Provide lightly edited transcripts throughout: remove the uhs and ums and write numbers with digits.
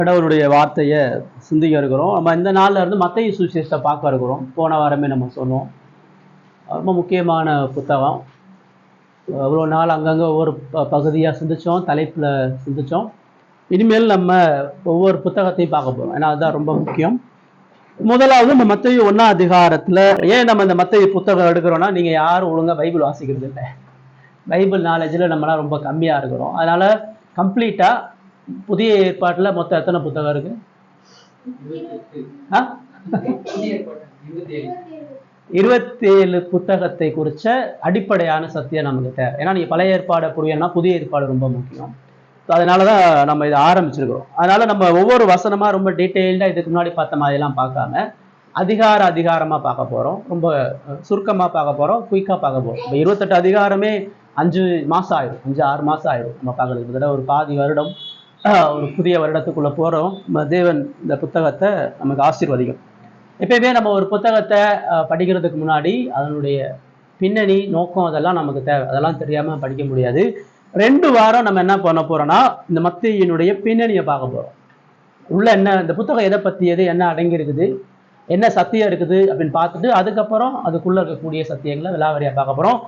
கடவுளுடைய வார்த்தையை சிந்திக்க இருக்கிறோம். நம்ம இந்த நாள்ல இருந்து மத்தேயு சுவிசேஷத்தை பார்க்க இருக்கிறோம். போன வாரமே நம்ம சொன்னோம். ரொம்ப முக்கியமான புத்தகம். இவ்வளோ நாள் அங்கங்கே ஒவ்வொரு பகுதியாக சிந்திச்சோம், தலைப்பில் சிந்திச்சோம். இனிமேல் நம்ம ஒவ்வொரு புத்தகத்தையும் பார்க்க போகிறோம், ஏன்னா அதுதான் ரொம்ப முக்கியம். முதலாவது நம்ம மத்தேயு 1ஆம் அதிகாரத்தில் ஏன் நம்ம இந்த மத்தேயு புத்தகம் எடுக்கிறோன்னா, நீங்கள் யாரும் ஒழுங்காக பைபிள் வாசிக்கிறது இல்லை, பைபிள் நாலேஜில் நம்மளாம் ரொம்ப கம்மியாக இருக்கிறோம். அதனால் கம்ப்ளீட்டாக புதிய ஏற்பாட்டில் மொத்தம் எத்தனை புத்தகம் இருக்கு? 27 புத்தகத்தை குறிச்ச அடிப்படையான சத்தியம் நமக்கு தேவை. ஏன்னா நீங்க பழைய ஏற்பாடை புரியணும்னா புதிய ஏற்பாடு ரொம்ப முக்கியம். அதனாலதான் நம்ம இதை ஆரம்பிச்சிருக்கிறோம். அதனால நம்ம ஒவ்வொரு வசனமா ரொம்ப டீட்டெயில்டா இதுக்கு முன்னாடி பார்த்த மாதிரி எல்லாம் பார்க்காம அதிகாரமா பார்க்க போறோம். ரொம்ப சுருக்கமா பார்க்க போறோம், குயிக்கா பார்க்க போறோம். இப்போ 28 அதிகாரமே 5 மாசம் ஆயிடும், 5-6 மாசம் ஆயிடும் நம்ம பார்க்கறதுக்கு. ஒரு பாதி வருடம் ஒரு புதிய வருடத்துக்குள்ள போறோம். தேவன் இந்த புத்தகத்தை நமக்கு ஆசீர்வதிக்கும். எப்பயுமே நம்ம ஒரு புத்தகத்தை படிக்கிறதுக்கு முன்னாடி அதனுடைய பின்னணி நோக்கம் அதெல்லாம் நமக்கு தேவை. அதெல்லாம் தெரியாம படிக்க முடியாது. 2 வாரம் நம்ம என்ன பண்ண போறோம்னா இந்த மத்தேயுனுடைய பின்னணியை பார்க்க போறோம். உள்ள என்ன இந்த புத்தகம் எதை பத்தியது, என்ன அடங்கி இருக்குது, என்ன சத்தியம் இருக்குது அப்படின்னு பார்த்துட்டு அதுக்கப்புறம் அதுக்குள்ள இருக்கக்கூடிய சத்தியங்களை விலாவரியா பார்க்க போறோம்.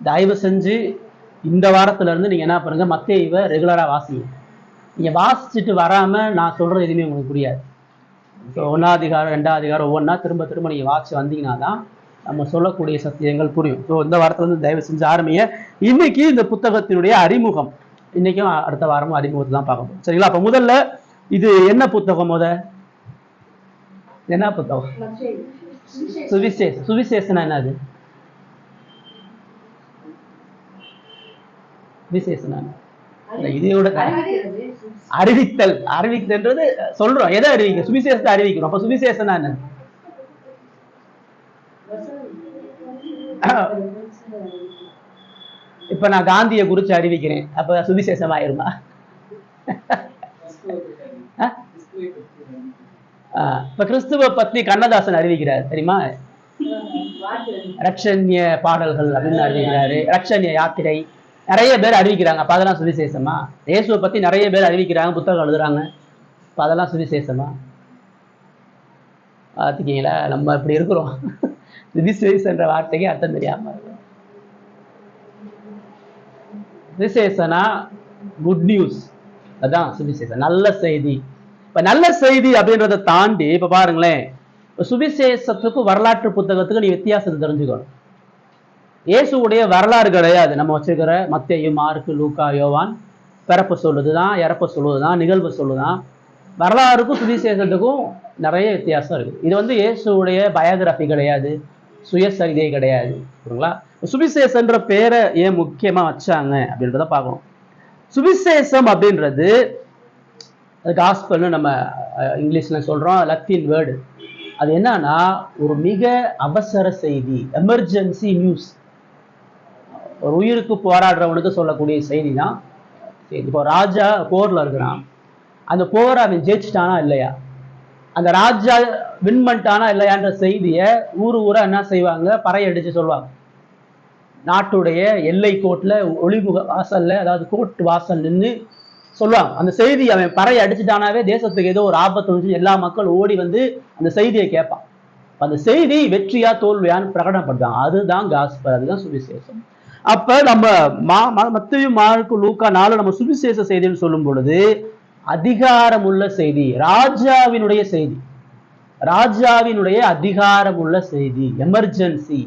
தயவு செஞ்சு இந்த வாரத்துல இருந்து நீங்க என்ன பண்ணுங்க, மத்தேயுவை ரெகுலரா வாசிங்க. நீங்க வாசிச்சுட்டு வராம நான் சொல்றது எதுவுமே உங்களுக்கு புரியாது. ஸோ 1ஆம் அதிகாரம் 2ஆம் அதிகாரம் ஒவ்வொன்றா திரும்ப நீங்க வாசிச்சு வந்தீங்கன்னா தான் நம்ம சொல்லக்கூடிய சத்தியங்கள் புரியும். ஸோ இந்த வாரத்துல இருந்து தயவு செஞ்சு ஆரம்பிங்க. இன்னைக்கு இந்த புத்தகத்தினுடைய அறிமுகம், இன்னைக்கும் அடுத்த வாரமும் அறிமுகத்தை தான் பார்க்க போறோம். சரிங்களா? அப்ப முதல்ல இது என்ன புத்தகம்? என்ன புத்தகம்? சுவிசேஷம். சுவிசேஷனா என்னது? விசேஷனா இதோட அறிவித்தல்ன்றது சொல்றோம். எதை அறிவிக்க? சுவிசேஷத்தை அறிவிக்கணும். அப்ப சுவிசேஷனா என்ன? இப்ப நான் காந்தியை குறிச்சு அறிவிக்கிறேன், அப்ப சுவிசேஷம் ஆயிருமா? இப்ப கிறிஸ்துவ பத்தி கண்ணதாசன் அறிவிக்கிறார், தெரியுமா? ரட்சண்ய பாடல்கள் அப்படின்னு அறிவிக்கிறாரு, ரட்சண்ய யாத்திரை நிறைய பேர் அறிவிக்கிறாங்க. அப்ப அதெல்லாம் சுவிசேஷமா? இயேசுவை பத்தி நிறைய பேர் அறிவிக்கிறாங்க, புத்தகம் எழுதுறாங்க. அப்ப அதெல்லாம் சுவிசேஷமா? பார்த்துக்கீங்களா நம்ம இப்படி இருக்கிறோம். சுவிசேஷன்ற வார்த்தைக்கு அர்த்தம் தெரியாம இருக்கிறோம். சுவிசேஷனா குட் நியூஸ், அதான் சுவிசேஷம், நல்ல செய்தி. இப்ப நல்ல செய்தி அப்படின்றத தாண்டி இப்ப பாருங்களேன், சுவிசேஷத்துக்கும் வரலாற்று புத்தகத்துக்கு நீ வித்தியாசத்தை தெரிஞ்சுக்கணும். இயேசுடைய வரலாறு கிடையாது நம்ம வச்சிருக்கிற மத்தேயு, மார்க்கு, லூக்கா, யோவான். பிறப்பு சொல்லுதுதான், இறப்பு சொல்லுதுதான், நிகழ்வு சொல்லுதான். வரலாறுக்கும் சுவிசேஷத்துக்கும் நிறைய வித்தியாசம் இருக்குது. இது இயேசுடைய பயோகிராஃபி கிடையாது, சுயசரிதை கிடையாது. சரிங்களா? சுவிசேஷன்ற பேரை ஏன் முக்கியமா வச்சாங்க அப்படின்றத பார்க்கணும். சுவிசேஷம் அப்படின்றது காஸ்பல்னு நம்ம இங்கிலீஷ்ல சொல்றோம், லத்தீன் வேர்டு. அது என்னன்னா ஒரு மிக அவசர செய்தி, எமர்ஜென்சி நியூஸ். ஒரு உயிருக்கு போராடுறவனுக்கு சொல்லக்கூடிய செய்தி தான். இப்போ ராஜா போர்ல இருக்கிறான், அந்த போரை அவன் ஜெயிச்சிட்டானா இல்லையா, அந்த ராஜா வின் பண்ணிட்டானா இல்லையான்ற செய்தியை ஊரா என்ன செய்வாங்க, பறையடிச்சு சொல்லுவாங்க. நாட்டுடைய எல்லை கோட்டுல ஒளிமுக வாசல்ல, அதாவது கோர்ட் வாசல் நின்று சொல்லுவாங்க அந்த செய்தி. அவன் பறைய அடிச்சுட்டானாவே தேசத்துக்கு ஏதோ ஒரு ஆபத்து வந்துச்சு, எல்லா மக்கள் ஓடி வந்து அந்த செய்தியை கேட்பான். அந்த செய்தி வெற்றியா தோல்வியான்னு பிரகடனப்படுத்தாங்க. அதுதான் காஸ்பல், அதுதான் சுவிசேஷம். அப்ப நம்ம மத்தேயு, மார்க்கு, லூக்கா 4 நம்ம சுவிசேஷ செய்தின்னு சொல்லும் பொழுது அதிகாரமுள்ள செய்தி, ராஜாவினுடைய செய்தி, ராஜாவினுடைய அதிகாரமுள்ள செய்தி, எமர்ஜென்சி.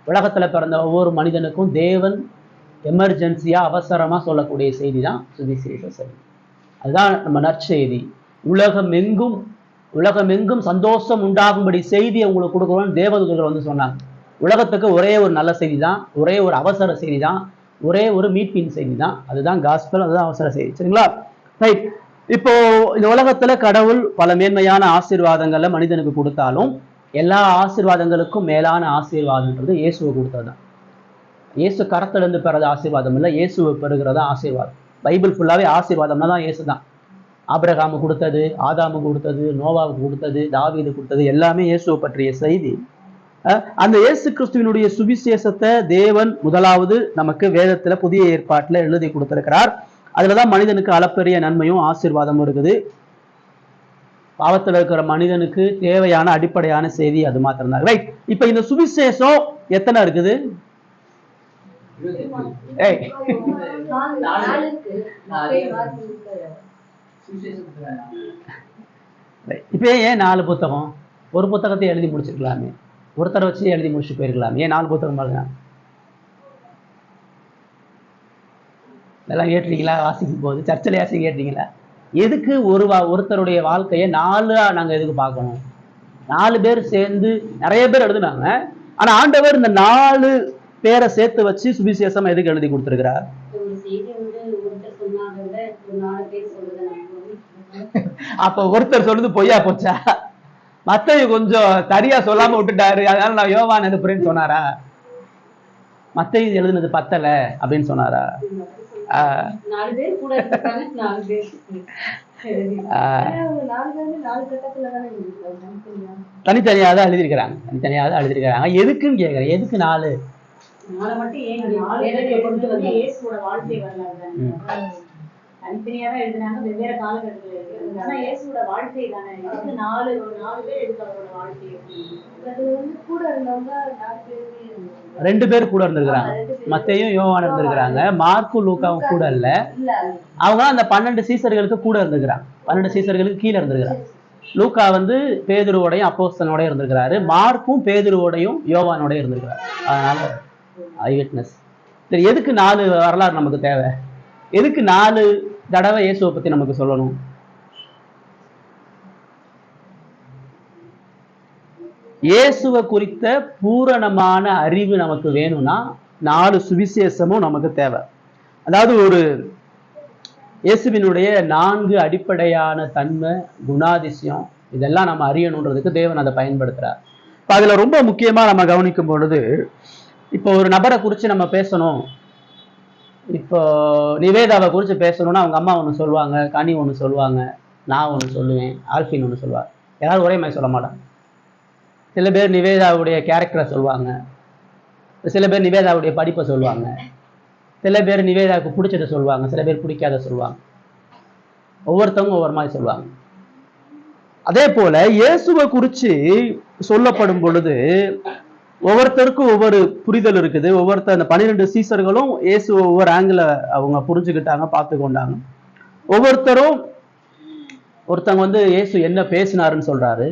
உலகத்துல பிறந்த ஒவ்வொரு மனிதனுக்கும் தேவன் எமர்ஜென்சியா அவசரமா சொல்லக்கூடிய செய்தி தான் சுவிசேஷ செய்தி. அதுதான் நம்ம நற்செய்தி. உலகமெங்கும் சந்தோஷம் உண்டாகும்படி செய்தியை உங்களுக்கு கொடுக்கணும்னு தேவதூதர்கள் சொன்னாங்க. உலகத்துக்கு ஒரே ஒரு நல்ல செய்தி தான், ஒரே ஒரு அவசர செய்தி தான், ஒரே ஒரு மீட்பின் செய்தி தான். அதுதான் காஸ்பல், அதுதான் அவசர செய்தி. சரிங்களா? ரைட். இப்போ இந்த உலகத்துல கடவுள் பல மேன்மையான ஆசீர்வாதங்களை மனிதனுக்கு கொடுத்தாலும் எல்லா ஆசீர்வாதங்களுக்கும் மேலான ஆசீர்வாதம்ன்றது இயேசுவை கொடுத்ததுதான். இயேசு கரத்திலிருந்து பெறது ஆசீர்வாதம் இல்லை, இயேசுவை பெறுகிறதா ஆசீர்வாதம். பைபிள் ஃபுல்லாவே ஆசீர்வாதம்னா தான் இயேசு தான். ஆபிரகாமுக்கு கொடுத்தது, ஆதாமுக்கு கொடுத்தது, நோவாவுக்கு கொடுத்தது, தாவீது கொடுத்தது, எல்லாமே இயேசுவை பற்றிய செய்தி. அந்த இயேசு கிறிஸ்துவினுடைய சுவிசேஷத்தை தேவன் முதலாவது நமக்கு வேதத்துல புதிய ஏற்பாட்டுல எழுதி கொடுத்திருக்கிறார். அதுலதான் மனிதனுக்கு அளப்பெரிய நன்மையும் ஆசீர்வாதமும் இருக்குது. பாவத்தில் இருக்கிற மனிதனுக்கு தேவையான அடிப்படையான செய்தி அது மாத்திரம்தான். ரைட். இப்ப இந்த சுவிசேஷம் எத்தனை இருக்குது? இப்ப ஏன் 4 புத்தகம்? ஒரு புத்தகத்தை எழுதி முடிச்சிருக்கலாமே, ஒருத்தரை வச்சு எழுதி முடிச்சுட்டு போயிருக்கலாம். ஏன் 4 புத்தகம் பாருங்க? இதெல்லாம் கேட்டீங்களா? வாசிக்கும் போது சர்ச்சில் வாசி கேட்டீங்களா? எதுக்கு ஒருத்தருடைய வாழ்க்கையை 4 நாங்க எதுக்கு பார்க்கணும்? 4 பேர் சேர்ந்து நிறைய பேர் எழுதுனாங்க. ஆனா ஆண்டவர் இந்த 4 பேரை சேர்த்து வச்சு சுவிசேஷம் எதுக்கு எழுதி கொடுத்திருக்கிறார்? அப்ப ஒருத்தர் சொல்றது பொய்யா போச்சா? மத்தவங்க கொஞ்சம் சரியா சொல்லாம விட்டுட்டாரு, அதனால நான் யோவான் அனுப்புறேன்னு சொன்னாரா? மத்தவங்க எழுதுனது பத்தல அப்படின்னு சொன்னாரா? தனித்தனியாக தான் எழுதியிருக்கிறாங்க. தனித்தனியாக தான் எழுதியிருக்கிறாங்க. எதுக்குன்னு கேட்கிறேன். எதுக்கு 4? தனித்தனியாக எழுதினாங்க, வெவ்வேறு காலகட்டத்தில் எழுதினாங்க. ஆனா இயேசுவோட வாழ்க்கை தானே 4 பேர் எடுக்க அவரோட வாழ்க்கை. அது கூட இருந்தவங்க 2 பேர் கூட இருந்திருக்கிறாங்க. மத்தேயும் யோவான் இருந்திருக்கிறாங்க. மார்க்கு லூக்காவும் கூட இல்ல. அவங்க அந்த 12 சீசர்களுக்கு கூட இருந்திருக்கிறாங்க. 12 சீசர்களுக்கு கீழே இருந்திருக்கிறாங்க. லூக்கா வந்து பேதுருவோடையும் அப்போஸ்தலனோடையும் இருந்திருக்கிறாரு. மார்க்கும் பேதுருவோடையும் யோவானோடையும் இருந்திருக்கிறாரு. அதனால ஐ விட்னஸ். சரி, எதுக்கு 4 வரலாறு நமக்கு தேவை? எதுக்கு 4 தடவை இயேசுவை பத்தி நமக்கு சொல்லணும்? இயேசுவை குறித்த பூரணமான அறிவு நமக்கு வேணும்னா 4 சுவிசேஷமும் நமக்கு தேவை. அதாவது ஒரு இயேசுவினுடைய 4 அடிப்படையான தன்மை, குணாதிசயம், இதெல்லாம் நம்ம அறியணுன்றதுக்கு தேவன் அதை பயன்படுத்துறார். இப்போ அதுல ரொம்ப முக்கியமா நம்ம கவனிக்கும் பொழுது, இப்போ ஒரு நபரை குறித்து நம்ம பேசணும். இப்போ நிவேதாவை குறித்து பேசணும்னா அவங்க அம்மா ஒன்று சொல்லுவாங்க, கனி ஒன்று சொல்லுவாங்க, நான் ஒன்று சொல்லுவேன், ஆல்ஃபின் ஒன்று சொல்லுவார். யாரும் ஒரே மாதிரி சொல்ல மாட்டாங்க. சில பேர் நிவேதாவுடைய கேரக்டரை சொல்லுவாங்க, சில பேர் நிவேதாவுடைய படிப்பை சொல்லுவாங்க, சில பேர் நிவேதாவுக்கு பிடிச்சதை சொல்லுவாங்க, சில பேர் பிடிக்காத சொல்லுவாங்க. ஒவ்வொருத்தவங்க ஒவ்வொரு மாதிரி சொல்லுவாங்க. அதே போல இயேசுவை குறித்து சொல்லப்படும் பொழுது ஒவ்வொருத்தருக்கும் ஒவ்வொரு புரிதல் இருக்குது. ஒவ்வொருத்தர் அந்த 12 சீசர்களும் இயேசுவை ஒவ்வொரு ஆங்கிள் அவங்க புரிஞ்சுக்கிட்டாங்க, பார்த்து கொண்டாங்க. ஒருத்தவங்க வந்து இயேசு என்ன பேசினாருன்னு சொல்றாரு,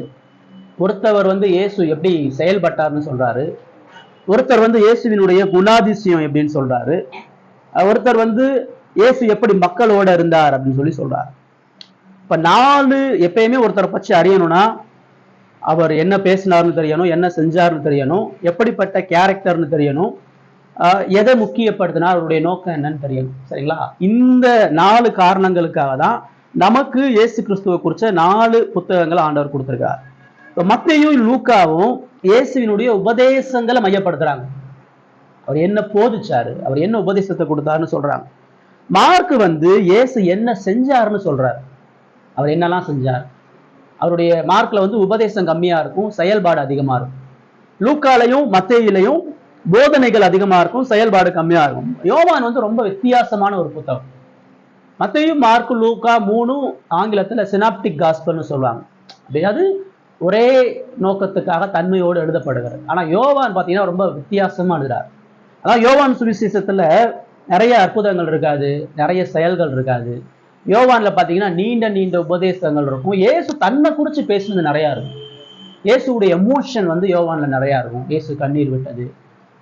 ஒருத்தவர் வந்து இயேசு எப்படி செயல்பட்டாருன்னு சொல்றாரு, ஒருத்தர் வந்து இயேசுவினுடைய குணாதிசயம் எப்படின்னு சொல்றாரு, ஒருத்தர் வந்து இயேசு எப்படி மக்களோட இருந்தார் அப்படின்னு சொல்லி சொல்றாரு. இப்ப 4 எப்பயுமே ஒருத்தரை பற்றி அறியணும்னா அவர் என்ன பேசினார்னு தெரியணும், என்ன செஞ்சார்னு தெரியணும், எப்படிப்பட்ட கேரக்டர்னு தெரியணும், எதை முக்கியப்படுத்தினா அவருடைய நோக்கம் என்னன்னு தெரியணும். சரிங்களா? இந்த 4 காரணங்களுக்காக தான் நமக்கு இயேசு கிறிஸ்துவை குறித்த 4 புத்தகங்களை ஆண்டவர் கொடுத்திருக்கார். இப்போ மத்தேயும் லூக்காவும் இயேசுவினுடைய உபதேசங்களை மையப்படுத்துறாங்க. அவர் என்ன போதிச்சாரு, அவர் என்ன உபதேசத்தை கொடுத்தாருன்னு சொல்றாங்க. மார்க்கு வந்து இயேசு என்ன செஞ்சாருன்னு சொல்றாரு. அவர் என்னெல்லாம் செஞ்சார். அவருடைய மார்க்ல வந்து உபதேசம் கம்மியா இருக்கும், செயல்பாடு அதிகமா இருக்கும். லூக்காலையும் மத்தேயிலையும் போதனைகள் அதிகமா இருக்கும், செயல்பாடு கம்மியா இருக்கும். யோவான் வந்து ரொம்ப வித்தியாசமான ஒரு புத்தகம். மத்தேயும் மார்க்கு லூக்கா 3 ஆங்கிலத்துல சினாப்டிக் காஸ்பல்னு சொல்லுவாங்க. அதாவது ஒரே நோக்கத்துக்காக தன்மையோடு எழுதப்படுகிறது. ஆனா யோவான் பார்த்தீங்கன்னா ரொம்ப வித்தியாசமா எழுதுறாரு. அதான் யோவான் சுவிசேஷத்துல நிறைய அற்புதங்கள் இருக்காது, நிறைய செயல்கள் இருக்காது. யோவான்ல பார்த்தீங்கன்னா நீண்ட நீண்ட உபதேசங்கள் இருக்கும். இயேசு தன்னை குறித்து பேசுனது நிறையா இருக்கும். இயேசுடைய எமோஷன் வந்து யோவான்ல நிறையா இருக்கும். இயேசு கண்ணீர் விட்டது,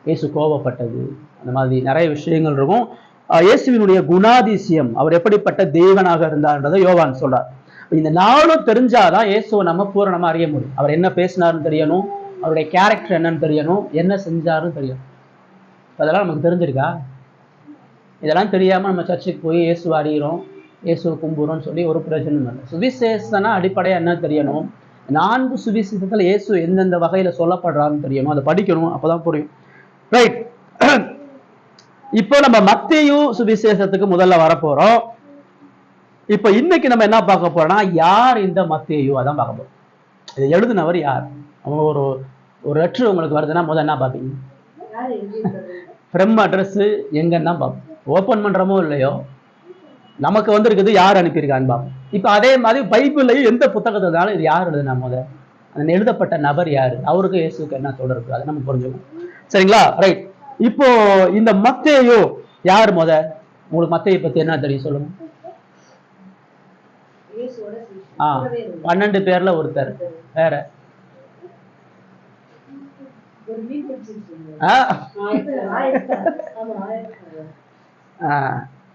இயேசு கோபப்பட்டது, அந்த மாதிரி நிறைய விஷயங்கள் இருக்கும். இயேசுவினுடைய குணாதிசயம், அவர் எப்படிப்பட்ட தேவனாக இருந்தார்ன்றதை யோவான் சொல்றார். இந்த 4 தெரிஞ்சாதான் இயேசுவை நம்ம பூரணமா அறிய முடியும். அவர் என்ன பேசினாருன்னு தெரியணும், அவருடைய கேரக்டர் என்னன்னு தெரியணும், என்ன செஞ்சாருன்னு தெரியணும். அதெல்லாம் நமக்கு தெரிஞ்சிருக்கா? இதெல்லாம் தெரியாம நம்ம சர்ச்சுக்கு போய் இயேசுவை அறிகிறோம், இயேசுவை கும்புறோம்னு சொல்லி ஒரு பிரயோஜனம் இல்லை. சுவிசேஷனா அடிப்படையா என்ன தெரியணும், 4 சுவிசேஷத்துல இயேசு எந்தெந்த வகையில சொல்லப்படுறாருன்னு தெரியணும், அதை படிக்கணும், அப்பதான் புரியும். ரைட். இப்போ நம்ம மத்தேயு சுவிசேஷத்துக்கு முதல்ல வரப்போறோம். இப்ப இன்னைக்கு நம்ம என்ன பார்க்க போறோம்னா, யார் இந்த மத்தேயு, அதான் பார்க்க போறோம். இதை எழுதினவர் யார், அவங்க ஒரு லெட்டர் உங்களுக்கு வருதுன்னா முதல்ல என்ன பார்ப்பீங்க? ஃப்ரம் அட்ரஸ் எங்கன்னா பார்ப்போம். ஓப்பன் பண்றமோ இல்லையோ, நமக்கு வந்து இருக்குது யார் அனுப்பியிருக்கான்னு பார்ப்போம். இப்ப அதே மாதிரி பைபிள்லையும் எந்த புத்தகத்தை இருந்தாலும் இது யார் எழுதுனா அந்த எழுதப்பட்ட நபர் யாரு, அவருக்கு இயேசுக்கு என்ன தொடர்பு, அதை நம்ம புரிஞ்சுக்கணும். சரிங்களா? ரைட். இப்போ இந்த மத்தேயு யார் உங்களுக்கு மத்தேயை பத்தி என்ன தெரியும் சொல்லுங்க. 12 பேர்ல ஒருத்தர். வேற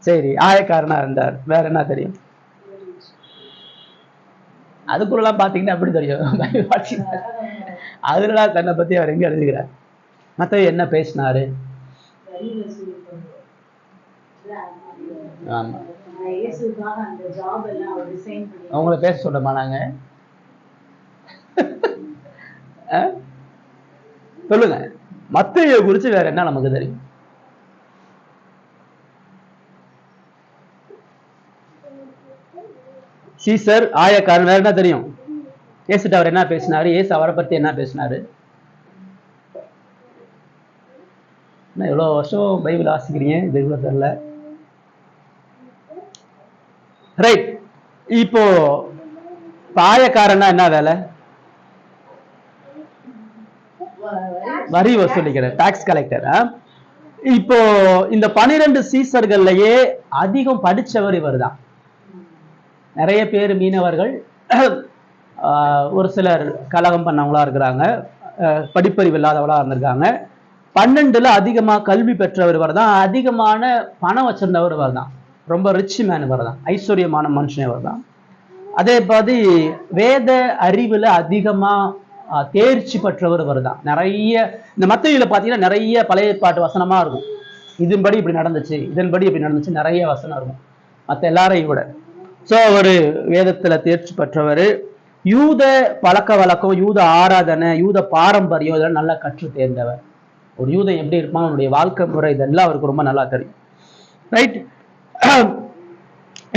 சரி, ஆயக்காரனா இருந்தார். வேற என்ன தெரியும்? அதுக்குள்ளலாம் பாத்தீங்கன்னா அப்படி தெரியும். அதுல தன்னை பத்தி அவர் எங்க எழுதுகிறார்? மத்தேயு என்ன பேசினாரு? ஆமா, அவங்கள பேச சொல்றோமா நாங்க? சொல்லுங்க, மத்தேயு குறிச்சு வேற என்ன நமக்கு தெரியும்? சீசர், ஆயக்காரன், வேற என்ன தெரியும்? இயேசுட்ட அவர் என்ன பேசினாரு? இயேசு அவரை பத்தி என்ன பேசினாரு? எவ்வளவு வருஷம் பைபிள் வாசிக்கிறீங்க, இது இவ்வளவு தெரியல. ரைட். இப்போ ஆயக்காரன்னா என்ன வேலை? வரி வசூலிக்கிற டாக்ஸ் கலெக்டர். இப்போ இந்த 12 சீசர்கள்லயே அதிகம் படிச்சவர் இவர் தான். நிறைய பேர் மீனவர்கள், ஒரு சிலர் கலகம் பண்ணவங்களா இருக்கிறாங்க, படிப்பறிவு இல்லாதவளா இருந்திருக்காங்க. 12ல அதிகமா கல்வி பெற்றவர் இவர் தான். அதிகமான பணம் வச்சிருந்தவர் இவர் தான். ரொம்ப ரிச் மேன் இவர் தான். ஐஸ்வர்யமான மனுஷன் இவர் தான். அதே மாதிரி வேத அறிவுல அதிகமா தேர்ச்சி பெற்றவர் இவர் தான். நிறைய இந்த மத்தேயுல பாத்தீங்கன்னா நிறைய பழைய ஏற்பாட்டு வசனமா இருக்கும். இதன்படி இப்படி நடந்துச்சு, இதன்படி இப்படி நடந்துச்சு, நிறைய வசனம் இருக்கும் மற்ற எல்லாரையும் விட. ஸோ ஒரு வேதத்துல தேர்ச்சி பெற்றவர். யூத பழக்க வழக்கம், யூத ஆராதனை, யூத பாரம்பரியம் இதெல்லாம் நல்லா கற்று தேர்ந்தவர். ஒரு யூதன் எப்படி இருப்பான், அவனுடைய வாழ்க்கை முறை, இதெல்லாம் அவருக்கு ரொம்ப நல்லா தெரியும். ரைட்.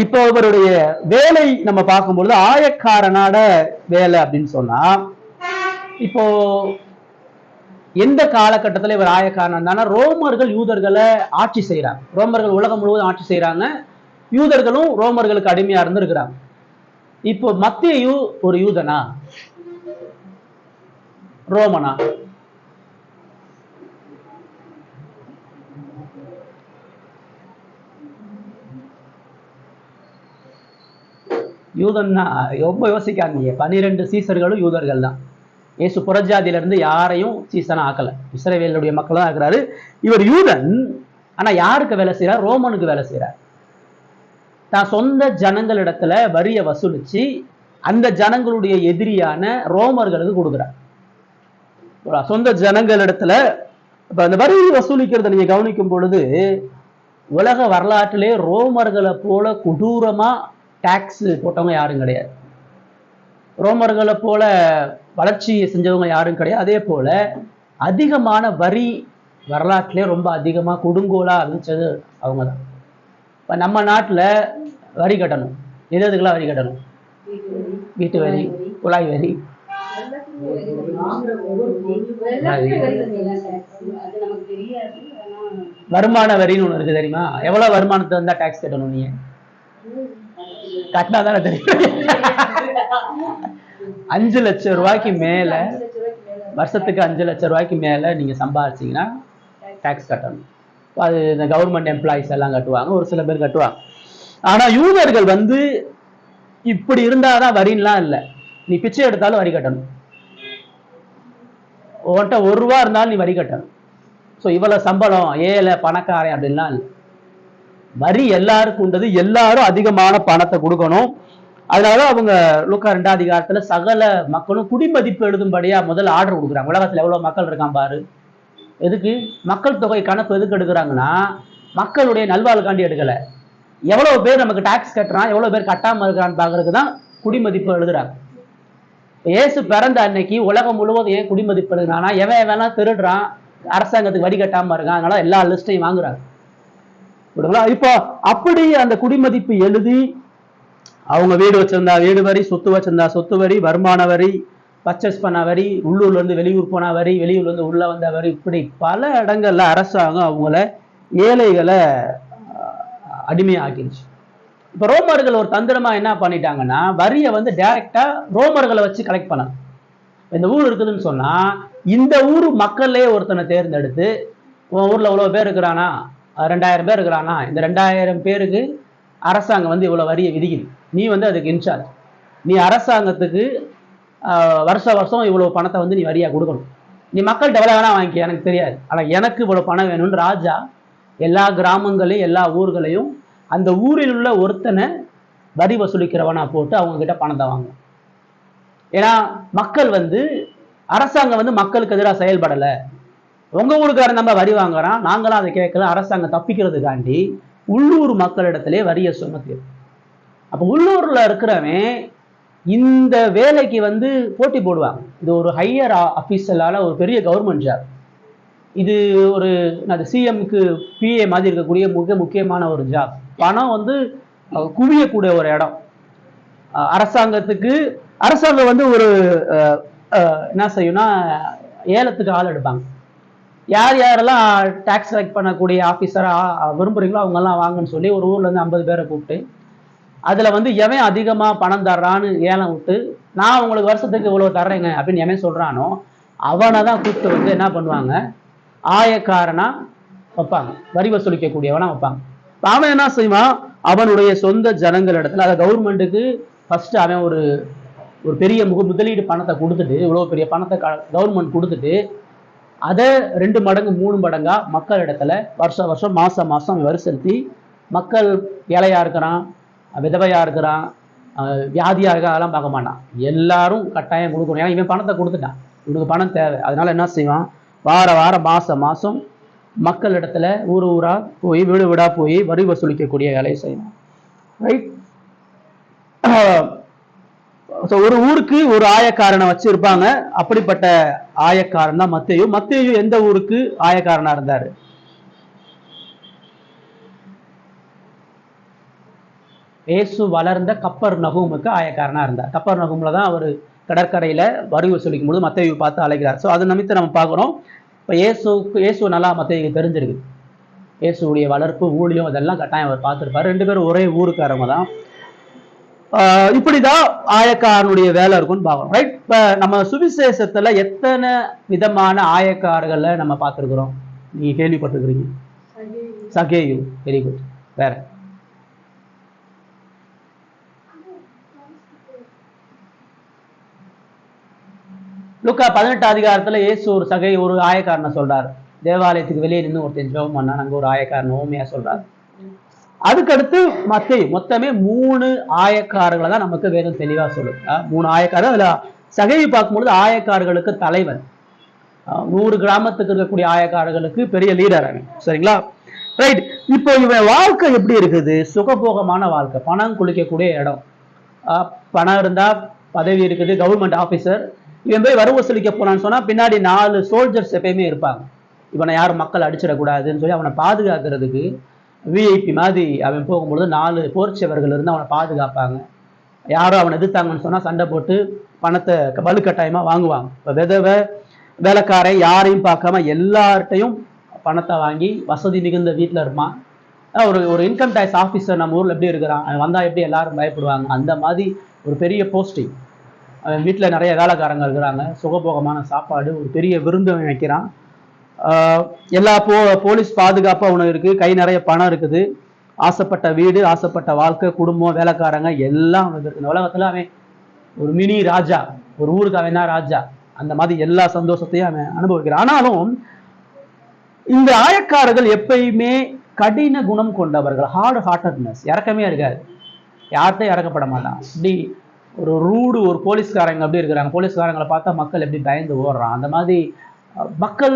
இப்போ இவருடைய வேலை நம்ம பார்க்கும்பொழுது ஆயக்காரனாட வேலை அப்படின்னு சொன்னா, இப்போ எந்த காலகட்டத்தில் இவர் ஆயக்காரன் இருந்தானா, ரோமர்கள் யூதர்களை ஆட்சி செய்யறாங்க. ரோமர்கள் உலகம் முழுவதும் ஆட்சி செய்யறாங்க. யூதர்களும் ரோமர்களுக்கு அடிமையா இருந்து இருக்கிறாங்க. இப்போ மத்தேயு ஒரு யூதனா ரோமனா? யூதன்னா ரொம்ப யோசிக்காதீங்க. 12 சீசர்களும் யூதர்கள் தான். இயேசு புறஜாதியில இருந்து யாரையும் சீசனா ஆக்கல, இஸ்ரவேலுடைய மக்களும் ஆக்குறாரு. இவர் யூதன், ஆனா யாருக்கு வேலை செய்யறார்? ரோமனுக்கு வேலை செய்யறார். தான் சொந்த ஜனங்களிடத்துல வரியை வசூலிச்சு அந்த ஜனங்களுடைய எதிரியான ரோமர்களுக்கு கொடுக்குறார். சொந்த ஜனங்களிடத்துல இப்ப அந்த வரி வசூலிக்கிறத நீங்க கவனிக்கும் பொழுது, உலக வரலாற்றிலே ரோமர்களை போல கொடூரமா டாக்ஸ் போட்டவங்க யாரும் கிடையாது. ரோமர்களை போல வளர்ச்சியை செஞ்சவங்க யாரும் கிடையாது. அதே போல அதிகமான வரி வரலாற்றிலே ரொம்ப அதிகமா கொடுங்கோலா அறிவிச்சது அவங்க தான். இப்ப நம்ம நாட்டுல வரி கட்டணும். எதுக்கெல்லாம் வரி கட்டணும்? வீட்டு வரி, குழாய் வரி, வருமான வரின்னு ஒண்ணு இருக்கு தெரியுமா? எவ்வளவு வருமானத்தை இருந்தா டாக்ஸ் கட்டணும்? நீங்க கட்டினா தானே தெரியும். 5 லட்சம் ரூபாய்க்கு மேல, வருஷத்துக்கு 5 லட்சம் ரூபாய்க்கு மேல நீங்க சம்பாதிச்சீங்கன்னா டாக்ஸ் கட்டணும். அது இந்த கவர்மெண்ட் எம்ப்ளாயிஸ் எல்லாம் கட்டுவாங்க, ஒரு சில பேர் கட்டுவாங்க. ஆனா யூதர்கள் இப்படி இருந்தாதான் வரின்லாம் இல்லை. நீ பிச்சை எடுத்தாலும் வரி கட்டணும். உன்கிட்ட 1 ரூபா இருந்தாலும் நீ வரி கட்டணும். ஸோ இவ்வளவு சம்பளம், ஏழை பணக்காரன் அப்படின்லாம் இல்லை. வரி எல்லாருக்கும் உண்டது. எல்லாரும் அதிகமான பணத்தை கொடுக்கணும். அதனால அவங்க லூக்கா 2ஆம் அதிகாரத்துல சகல மக்களும் குடிமதிப்பு எழுதும்படியா முதல்ல ஆர்டர் கொடுக்குறாங்க. உலகத்துல எவ்வளவு மக்கள் இருக்கான் பாரு. எதுக்கு? மக்கள் தொகை கணக்கு எதுக்கு எடுக்கிறாங்கன்னா, மக்களுடைய நல்வாழ்வுக்காண்டி எடுக்கல. எவ்வளவு பேர் நமக்கு டாக்ஸ் கட்டுறான், எவ்வளவு பேர் கட்டாம இருக்கிறான்னு பாக்குறதுக்கு தான் குடிமதிப்பு எழுதுறாங்க. இயேசு பிறந்த அன்னைக்கு உலகம் முழுவதும் ஏன் குடிமதிப்பு எழுதுனா, எவன் வேணா திருடுறான், அரசாங்கத்துக்கு வரி கட்டாம இருக்கான், அதனால எல்லா லிஸ்டையும் வாங்குறாங்க. இப்போ அப்படி அந்த குடிமதிப்பு எழுதி அவங்க வீடு வச்சிருந்தா வீடு வரி, சொத்து வச்சிருந்தா சொத்து வரி, வருமான வரி, பர்ச்சேஸ் பண்ண வரி, உள்ளூர்ல இருந்து வெளியூர் போன வரி, வெளியூர்ல இருந்து உள்ள வந்த வரி, இப்படி பல இடங்கள்ல அரசாங்கம் அவங்கள ஏழைகளை அடிமையாக்கிடுச்சு. இப்ப ரோமர்கள் ஒரு தந்திரமா என்ன பண்ணிட்டாங்கன்னா வரியை வந்து டைரக்டா ரோமர்களை வச்சு கலெக்ட் பண்ண. இந்த ஊர் இருக்குதுன்னு சொன்னா இந்த ஊர் மக்கள்லயே ஒருத்தனை தேர்ந்தெடுத்து உன் ஊர்ல இவ்வளவு பேர் இருக்கிறானா, 2000 பேர் இருக்கிறானா, இந்த 2000 பேருக்கு அரசாங்கம் வந்து இவ்வளவு வரியை விதிக்குது, நீ வந்து அதுக்கு இன்சார்ஜ், நீ அரசாங்கத்துக்கு வருஷம் இவ்வளவு பணத்தை வந்து நீ வரியா கொடுக்கணும், நீ மக்கள்கிட்ட எவ்வளவு வேணா வாங்கிக்க எனக்கு தெரியாது, ஆனா எனக்கு இவ்வளவு பணம் வேணும்னு ராஜா எல்லா கிராமங்களையும் எல்லா ஊர்களையும் அந்த ஊரில் உள்ள ஒருத்தனை வரி வசூலிக்கிறவனா போட்டு அவங்க கிட்ட பணத்தை வாங்க. ஏன்னா மக்கள் வந்து அரசாங்கம் வந்து மக்களுக்கு எதிராக செயல்படல, உங்க ஊருக்காரன் நம்ம வரி வாங்குறான், நாங்களும் அதை கேட்கல, அரசாங்கம் தப்பிக்கிறதுக்காண்டி உள்ளூர் மக்களிடத்திலே வரியை சுமத்தி. அப்ப உள்ளூர்ல இருக்கிறவன் இந்த வேலைக்கு வந்து போட்டி போடுவாங்க. இது ஒரு ஹையர் அஃபீஷியலால ஒரு பெரிய கவர்மெண்ட் ஜாப். இது ஒரு சிஎம்க்கு பிஏ மாதிரி இருக்கக்கூடிய மிக முக்கியமான ஒரு ஜாப். பணம் வந்து குவியக்கூடிய ஒரு இடம். அரசாங்கம் வந்து ஒரு என்ன செய்யும்னா ஏலத்துக்கு ஆள் எடுப்பாங்க. யார் யாரெல்லாம் டாக்ஸ் கலெக்ட் பண்ணக்கூடிய ஆஃபீஸரா விரும்புறீங்களோ அவங்க எல்லாம் வாங்கன்னு சொல்லி ஒரு ஊர்ல இருந்து 50 பேரை கூப்பிட்டு அதுல வந்து எவன் அதிகமா பணம் தர்றான்னு ஏலம் விட்டு, நான் உங்களுக்கு வருஷத்துக்கு இவ்வளவு தர்றேங்க அப்படின்னு எவன் சொல்றானோ அவனை தான் கூப்பிட்டு வந்து என்ன பண்ணுவாங்க, ஆயக்காரனா வைப்பாங்க, வரி வசூலிக்கக்கூடியவனா வைப்பாங்க. அவன் என்ன செய்வான், அவனுடைய சொந்த ஜனங்கள் இடத்துல, அதை கவர்மெண்ட்டுக்கு ஃபர்ஸ்ட் அவன் ஒரு பெரிய முதலீடு பணத்தை கொடுத்துட்டு, இவ்வளவு பெரிய பணத்தை கவர்மெண்ட் கொடுத்துட்டு அதை 2 மடங்கு 3 மடங்கா மக்கள் இடத்துல வருஷம் மாசம் வரி செலுத்தி, மக்கள் ஏழையா இருக்கிறான், விதவையா இருக்கிறான், வியாதியா இருக்கா, அதெல்லாம் பார்க்க மாட்டான், எல்லாரும் கட்டாயம் கொடுக்கணும். ஏன்னா இவன் பணத்தை கொடுத்துட்டான், இவனுக்கு பணம் தேவை. அதனால என்ன செய்வான், வாரம் மாசம் மக்கள் இடத்துல ஊரா போய் வீடு வீடா போய் வரி வசூலிக்கக்கூடிய வேலையை செய்யணும். ரைட். ஒரு ஊருக்கு ஒரு ஆயக்காரனை வச்சு இருப்பாங்க. அப்படிப்பட்ட ஆயக்காரன் தான் மத்தேயு எந்த ஊருக்கு ஆயக்காரனா இருந்தாரு? இயேசு வளர்ந்த கப்பர்நகூமுக்கு ஆயக்காரனா இருந்தார். கப்பர்நகூம்ல தான் அவர் கடற்கரையில வரி வசூலிக்கும் பொழுது மத்தேயு பார்த்து அழைக்கிறார். ஸோ அதை நிமித்தம் நம்ம பார்க்குறோம். இப்போ இயேசு நல்லா மத்தேயுக்கு தெரிஞ்சிருக்கு. இயேசுடைய வளர்ப்பு ஊழியம் அதெல்லாம் கட்டாயம் அவர் பார்த்துருப்பாரு. 2 பேரும் ஒரே ஊருக்காரங்க தான். இப்படிதான் ஆயக்காரனுடைய வேலை இருக்கும்னு பார்க்கணும். ரைட். இப்போ நம்ம சுவிசேஷத்துல எத்தனை விதமான ஆயக்காரர்களை நம்ம பார்த்துருக்குறோம், நீங்க கேள்விப்பட்டிருக்கிறீங்க? சகேயு. Very good. வேற? லூக்கா 18 அதிகாரத்துல இயேசு ஒரு ஆயக்காரனை சொல்றாரு. தேவாலயத்துக்கு வெளியே நின்று ஒருத்தன் ஜெபம் பண்ணா, அங்க ஒரு ஆயக்காரன் ஓமையா சொல்றாரு. அதுக்கடுத்து மத்தேயு மொத்தமே 3 ஆயக்காரர்களை தான் நமக்கு வேதம் தெளிவா சொல்லுது. 3 ஆயக்காரர். அதுல சகேயு பார்க்கும்பொழுது ஆயக்காரர்களுக்கு தலைவன். 100 கிராமத்துக்கு இருக்கக்கூடிய ஆயக்காரர்களுக்கு பெரிய லீடர் அவன். சரிங்களா? ரைட். இப்போ இவன் வாழ்க்கை எப்படி இருக்குது? சுகபோகமான வாழ்க்கை, பணம் குளிக்கக்கூடிய இடம், பணம் இருந்தா பதவி இருக்குது, கவர்மெண்ட் ஆபீசர். இவன் போய் வரி வசூலிக்க போனான்னு சொன்னா பின்னாடி 4 சோல்ஜர்ஸ் எப்பயுமே இருப்பாங்க. இவனை யாரும் மக்கள் அடிச்சிடக்கூடாதுன்னு சொல்லி அவனை பாதுகாக்கிறதுக்கு விஐபி மாதிரி அவன் போகும்பொழுது 4 போர்ச்சவர்கள் இருந்து அவனை பாதுகாப்பாங்க. யாரும் அவனை எதிர்த்தாங்கன்னு சொன்னா சண்டை போட்டு பணத்தை வலுக்கட்டாயமா வாங்குவாங்க. இப்போ வேலைக்காரன் யாரையும் பார்க்காம எல்லார்ட்டையும் பணத்தை வாங்கி வசதி மிகுந்த வீட்டில் இருப்பான். ஒரு இன்கம் டேக்ஸ் ஆஃபீஸர் நம்ம ஊர்ல எப்படி இருக்கிறான், அவன் வந்தா எப்படி எல்லாரும் பயப்படுவாங்க, அந்த மாதிரி ஒரு பெரிய போஸ்டிங். அவன் வீட்டில் நிறைய வேலைக்காரங்க இருக்கிறாங்க, சுகபோகமான சாப்பாடு, ஒரு பெரிய விருந்து வைக்கிறான். எல்லா போலீஸ் பாதுகாப்பு அவனுக்கு இருக்கு, கை நிறைய பணம் இருக்குது, ஆசைப்பட்ட வீடு, ஆசைப்பட்ட வாழ்க்கை, குடும்பம், வேலைக்காரங்க எல்லாம் இருக்கு. இந்த உலகத்துல அவன் ஒரு மினி ராஜா, ஒரு ஊருக்கு அவன் தான் ராஜா. அந்த மாதிரி எல்லா சந்தோஷத்தையும் அவன் அனுபவிக்கிறான். ஆனாலும் இந்த ஆயக்காரர்கள் எப்பயுமே கடின குணம் கொண்டவர்கள், ஹார்ட் ஹார்ட்டட்னஸ், இறக்கமே இருக்காது, யார்கிட்டையும் இறக்கப்பட மாட்டான். இப்படி ஒரு ரூடு, ஒரு போலீஸ்காரங்க அப்படி இருக்கிறாங்க. போலீஸ்காரங்களை பார்த்தா மக்கள் எப்படி பயந்து ஓடுறான், அந்த மாதிரி மக்கள்,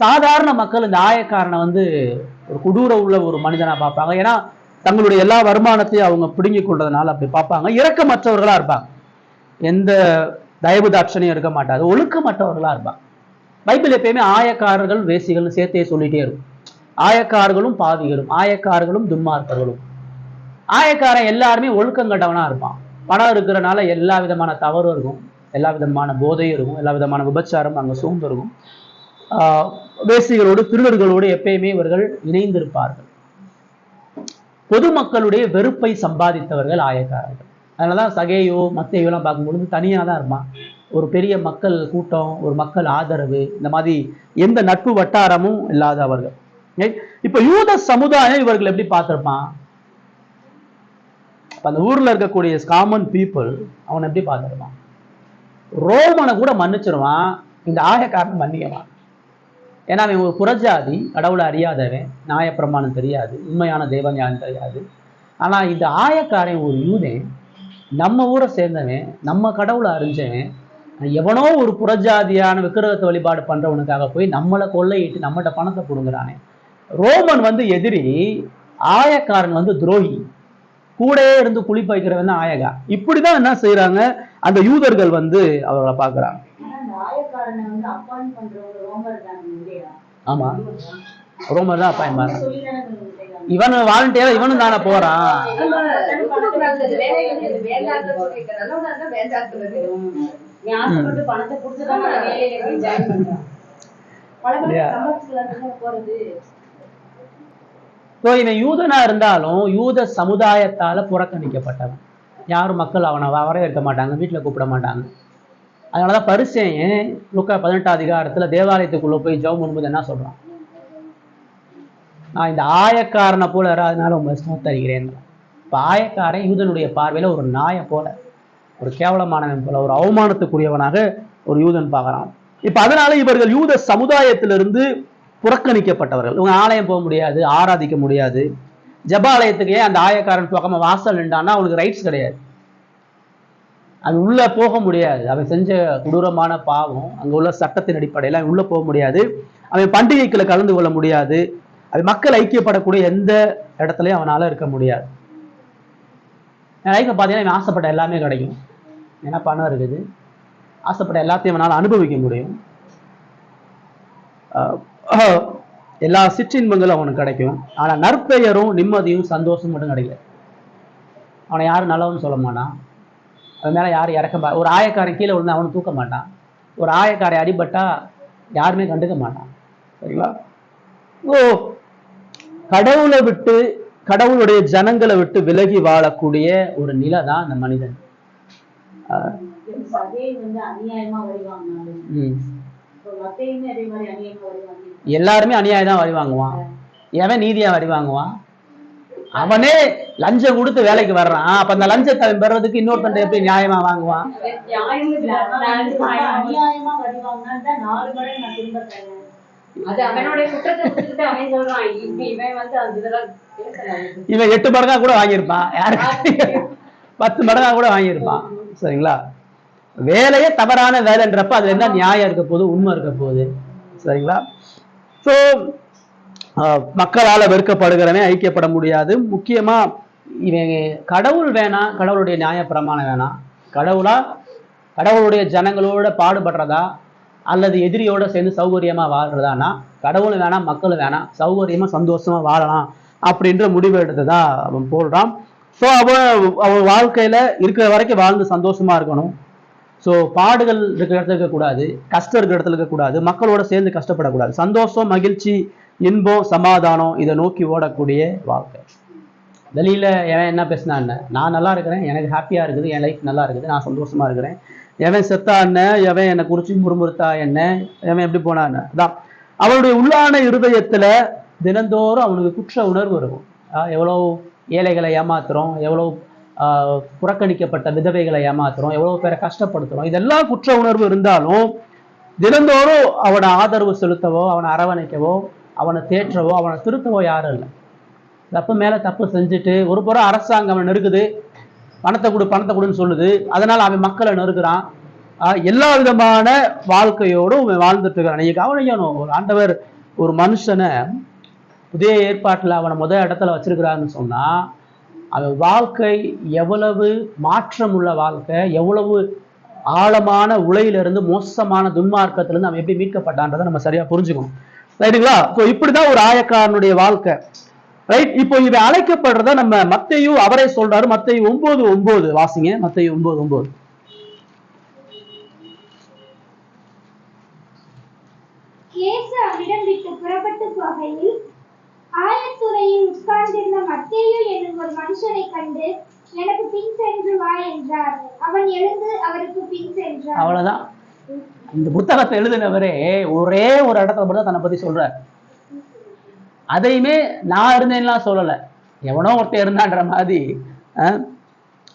சாதாரண மக்கள் இந்த ஆயக்காரனை வந்து ஒரு கொடூர உள்ள ஒரு மனிதனா பார்ப்பாங்க. ஏன்னா தங்களுடைய எல்லா வருமானத்தையும் அவங்க பிடுங்கி கொண்டதுனால அப்படி பார்ப்பாங்க. இரக்கமற்றவர்களா இருப்பாங்க, எந்த தயவு தாட்சணையும் இருக்க மாட்டாது, ஒழுக்கமற்றவர்களா இருப்பாங்க. பைபிள் எப்பயுமே ஆயக்காரர்கள் வேசிகள் சேர்த்தே சொல்லிட்டே இருக்கும். ஆயக்காரர்களும் பாவிகளும், ஆயக்காரர்களும் துன்மார்க்கர்களும். ஆயக்காரன் எல்லாருமே ஒழுக்கம் கட்டவனா இருப்பான். பணம் இருக்கிறனால எல்லா விதமான தவறும் இருக்கும், எல்லா விதமான போதையும் இருக்கும், எல்லா விதமான விபச்சாரம் அங்க சூழ்ந்து இருக்கும். வேசிகளோடு திருடர்களோடு எப்பயுமே இவர்கள் இணைந்திருப்பார்கள். பொதுமக்களுடைய வெறுப்பை சம்பாதித்தவர்கள் ஆயக்காரர்கள். அதனாலதான் சகேயோ மத்தேயோலாம் பார்க்கும்பொழுது தனியாக தான் இருப்பான். ஒரு பெரிய மக்கள் கூட்டம், ஒரு மக்கள் ஆதரவு, இந்த மாதிரி எந்த நட்பு வட்டாரமும் இல்லாதவர்கள். இப்ப யூத சமுதாயம் இவர்கள் எப்படி பார்த்திருப்பான்? அந்த ஊர்ல இருக்கக்கூடிய காமன் பீப்புள் அவனை எப்படி பார்த்திருப்பான்? ரோமனை கூட மன்னிச்சிருவான், இந்த ஆயக்காரன் மன்னிக்கவான். ஏன்னா அவன் ஒரு புறஜாதி, கடவுளை அறியாதவன், நியாயப்பிரமாணம் தெரியாது, உண்மையான தேவஞானம் தெரியாது. ஆனா இந்த ஆயக்காரன் ஒரு யூதன், நம்ம ஊரை சேர்ந்தவன், நம்ம கடவுளை அறிஞ்சவன், எவனோ ஒரு புறஜாதியான விக்கிரகத்தை வழிபாடு பண்றவனுக்காக போய் நம்மளை கொள்ளையிட்டு நம்மகிட்ட பணத்தை கொடுங்குறானே. ரோமன் எதிரி, ஆயக்காரன் துரோகி, கூடவே இருந்து குளிப்ப வைக்கிறவன் தான் ஆயகா. இப்படிதான் என்ன செய்யறாங்க அந்த யூதர்கள் அவர்களை பாக்குறாங்க. ஆமா, ரோமர் தான் அப்பாயின் மாற. இவன் வாலண்டியரா இவனும் தானே போறான். இவன் யூதனா இருந்தாலும் யூத சமுதாயத்தால புறக்கணிக்கப்பட்டவன். யாரும் மக்கள் அவனை வரவேற்க மாட்டாங்க, வீட்டுல கூப்பிட மாட்டாங்க. அதனாலதான் பரிசேயன் லூக்கா 18 அதிகாரத்துல தேவாலயத்துக்குள்ள போய் ஜெபம் பண்ணும்போது என்ன சொல்றான்? நான் இந்த ஆயக்காரனை போல அதனால உங்க ஸ்தோத்தரிக்கிறேன். இப்ப ஆயக்காரன் யூதனுடைய பார்வையில ஒரு நாயை போல, ஒரு கேவலமானவன் போல, ஒரு அவமானத்துக்குரியவனாக ஒரு யூதன் பார்க்கறான். இப்ப அதனால இவர்கள் யூத சமுதாயத்திலிருந்து புறக்கணிக்கப்பட்டவர்கள். இவங்க ஆலயம் போக முடியாது, ஆராதிக்க முடியாது. ஜபாலயத்துக்கே அந்த ஆயக்காரன் பக்கமா வாசல் நின்றான்னா அவனுக்கு ரைட்ஸ் கிடையாது, அது உள்ள போக முடியாது. அவன் செஞ்ச கொடூரமான பாவம், அங்க உள்ள சட்டத்தின் அடிப்படையில் அவன் உள்ள போக முடியாது. அவன் பண்டிகைகளை கலந்து கொள்ள முடியாது. அது மக்கள் ஐக்கியப்படக்கூடிய எந்த இடத்துலயும் அவனால இருக்க முடியாது. லைஃப்ல பார்த்தீங்கன்னா இவன் ஆசைப்பட்ட எல்லாமே கிடைக்கும். ஏன்னா பணம் இருக்குது, ஆசைப்பட்ட எல்லாத்தையும் அவனால் அனுபவிக்க முடியும். எல்லா சிற்றின்பங்களும் அவனுக்கு கிடைக்கும். ஆனா நற்பெயரும் நிம்மதியும் சந்தோஷம் மட்டும் கிடைக்கல. அவனை யாரும் நல்லவன்னு சொல்ல மாட்டான், அவன் மேல யாரும் இறக்க. ஒரு ஆயக்காரன் கீழே விழுந்து அவனை தூக்க மாட்டான், ஒரு ஆயக்காரை அடிபட்டா யாருமே கண்டுக்க மாட்டான். சரிங்களா? கடவுளை விட்டு, கடவுளுடைய ஜனங்களை விட்டு விலகி வாழக்கூடிய ஒரு நிலை தான் அந்த மனிதன். எல்லாருமே அநியாயம் தான் வரி வாங்குவான். எவன் நீதியா வரி வாங்குவான்? அவனே லஞ்சம் கொடுத்து வேலைக்கு வர்றான். அப்ப அந்த லஞ்சத்தை பெறதுக்கு இன்னொருத்தன் எப்படி நியாயமா வாங்குவான்? இவன் 8 மடங்கா கூட வாங்கியிருப்பான், யாருக்கு 10 மடங்கா கூட வாங்கியிருப்பான். சரிங்களா? வேலையே தவறான வேலைன்றப்ப அதுல என்ன நியாயம் இருக்க போகுது, உண்மை இருக்க போகுது? சரிங்களா? சோ மக்களால வெறுக்கப்படுகிறவன் ஐக்கியப்பட முடியாது. முக்கியமா இவன் கடவுள் வேணாம், கடவுளுடைய நியாய பிரமாணம் வேணாம், கடவுளுடைய ஜனங்களோட பாடுபடுறதா அல்லது எதிரியோட சேர்ந்து சௌகரியமா வாழ்றதானா, கடவுளும் வேணாம் மக்களும் வேணாம், சௌகரியமா சந்தோஷமா வாழலாம் அப்படின்ற முடிவு எடுத்துதான் அவன் போடுறான். ஸோ அவன் வாழ்க்கையில இருக்கிற வரைக்கும் வாழ்ந்து சந்தோஷமா இருக்கணும். ஸோ பாடுகள் இருக்கிற இடத்துல இருக்கக்கூடாது, கஷ்டம் இருக்கிற இடத்துல இருக்கக்கூடாது, மக்களோட சேர்ந்து கஷ்டப்படக்கூடாது. சந்தோஷம், மகிழ்ச்சி, இன்பம், சமாதானம், இதை நோக்கி ஓடக்கூடிய வாழ்க்கை. வெளியில எவன் என்ன பேசினா என்ன, நான் நல்லா இருக்கிறேன், எனக்கு ஹாப்பியா இருக்குது, என் லைஃப் நல்லா இருக்குது, நான் சந்தோஷமா இருக்கிறேன். எவன் செத்தா என்ன, எவன் என்னை குறிச்சு முறுமுறுத்தா என்ன, எவன் எப்படி போனா என்ன, அதான் அவனுடைய உள்ளான இருதயத்துல தினந்தோறும் அவனுக்கு குற்ற உணர்வு இருக்கும். எவ்வளவு ஏழைகளை ஏமாத்துறோம், எவ்வளவு புறக்கணிக்கப்பட்ட விதவைகளை ஏமாத்துறோம், எவ்வளவு பேரை கஷ்டப்படுத்துறோம், இதெல்லாம் குற்ற உணர்வு இருந்தாலும் தினந்தோறும் அவனை ஆதரவு செலுத்தவோ, அவனை அரவணைக்கவோ, அவனை தேற்றவோ, அவனை திருத்தவோ யாரும் இல்லை. தப்பு மேல தப்பு செஞ்சுட்டு ஒரு புறம் அரசாங்கம் அவன் நெருக்குது, பணத்தை கொடுன்னு சொல்லுது, அதனால அவன் மக்களை நெருக்குறான். எல்லா விதமான வாழ்க்கையோடும் அவன் வாழ்ந்துட்டு இருக்கிறான். நீங்க கவனிக்கணும், ஒரு ஆண்டவர் ஒரு மனுஷனை புதிய ஏற்பாட்டுல அவனை முதல் இடத்துல வச்சிருக்கிறான்னு சொன்னா, அவன் வாழ்க்கை எவ்வளவு மாற்றம் உள்ள வாழ்க்கை, எவ்வளவு ஆழமான உலையிலிருந்து, மோசமான துன்மார்க்கத்திலிருந்து அவன் எப்படி மீட்கப்பட்டான்றதை நம்ம சரியா புரிஞ்சுக்கணும். ரைட்டுங்களா? ஸோ இப்படிதான் ஒரு ஆயக்காரனுடைய வாழ்க்கை. ரைட்? இப்போ இவன் அழைக்கப்படுறத நம்ம மத்தேயு அவரே சொல்றாரு. மத்தேயு 9:9 வாசிங்க. மத்தேயு 9:9. இயேசு அவரிடம் விட்டு புறப்பட்டு போகையில் ஆயத்துறையில் உட்கார்ந்து உட்கார்ந்திருந்த மத்தேயு என்னும் ஒரு மனுஷனை கண்டு எனக்கு பின் சென்று வா என்றார். அவன் எழுந்து அவருக்கு பின் சென்றார். அவ்வளவுதான். இந்த புத்தகத்தை எழுதினவரே ஒரே ஒரு இடத்துல மட்டும் தன்னை பத்தி சொல்றார். அதையுமே நான் இருந்தேன்லாம் சொல்லல, எவனோ ஒருத்தர் இருந்தான்ற மாதிரி.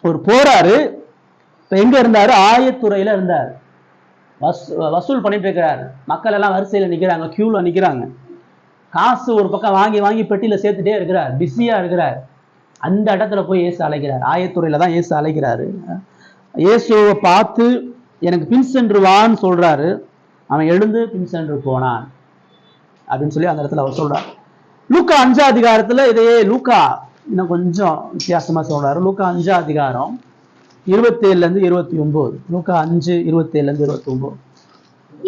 ஒரு போறாரு, எங்க இருந்தாரு? ஆயத்துறையில இருந்தார். வசூல் பண்ணிட்டு இருக்கிறாரு. மக்கள் எல்லாம் வரிசையில நிக்கிறாங்க, கியூல நிக்கிறாங்க. காசு ஒரு பக்கம் வாங்கி வாங்கி பெட்டியில சேர்த்துட்டே இருக்கிறார், பிஸியா இருக்கிறார். அந்த இடத்துல போய் இயேசு அழைக்கிறார். ஆயத்துறையில தான் இயேசு அழைக்கிறாரு. இயேசுவை பார்த்து எனக்கு பின் சென்று வான்னு சொல்றாரு. அவன் எழுந்து பின் சென்று போனான் அப்படின்னு சொல்லி அந்த இடத்துல அவர் சொல்றார். லூக்கா 5ஆம் அதிகாரத்துல இதையே லூக்கா இன்னும் கொஞ்சம் வித்தியாசமா சொல்றாரு. லூக்கா 5ஆம் அதிகாரம் 27 - 29. லூக்கா 5:27 - 29.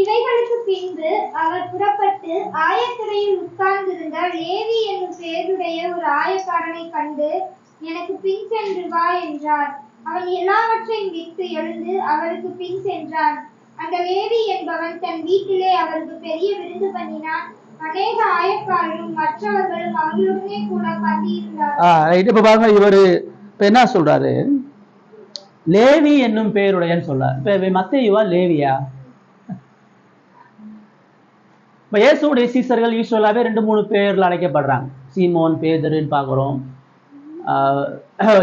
இவைகளுக்கு பின்பு அவர் புறப்பட்டு ஆயத்துறையில் உட்கார்ந்திருந்த லேவி என்னும் பேருடைய ஒரு ஆயக்காரனை கண்டு எனக்கு பின் சென்று வா என்றார். அவன் எல்லாவற்றையும் விட்டு எழுந்து அவருக்கு பின் சென்றான். அந்த லேவி என்பவன் தன் வீட்டிலே அவருக்கு பெரிய விருந்து பண்ணினான். அநேக ஆயக்காரரும் மற்றவர்களும் அவர்களுடனே கூட பந்தியிருந்தார். இப்ப பாருங்க, இவரு இப்ப என்ன சொல்றாரு? லேவி என்னும் பேருடையன்னு சொல்றாரு. இப்ப மத்தேயுவா லேவியா? இப்ப இயேசுடைய சீசர்கள் யூசுவலாவே 2-3 பேர்ல அழைக்கப்படுறாங்க. சீமோன், பேதுருன்னு பாக்குறோம்.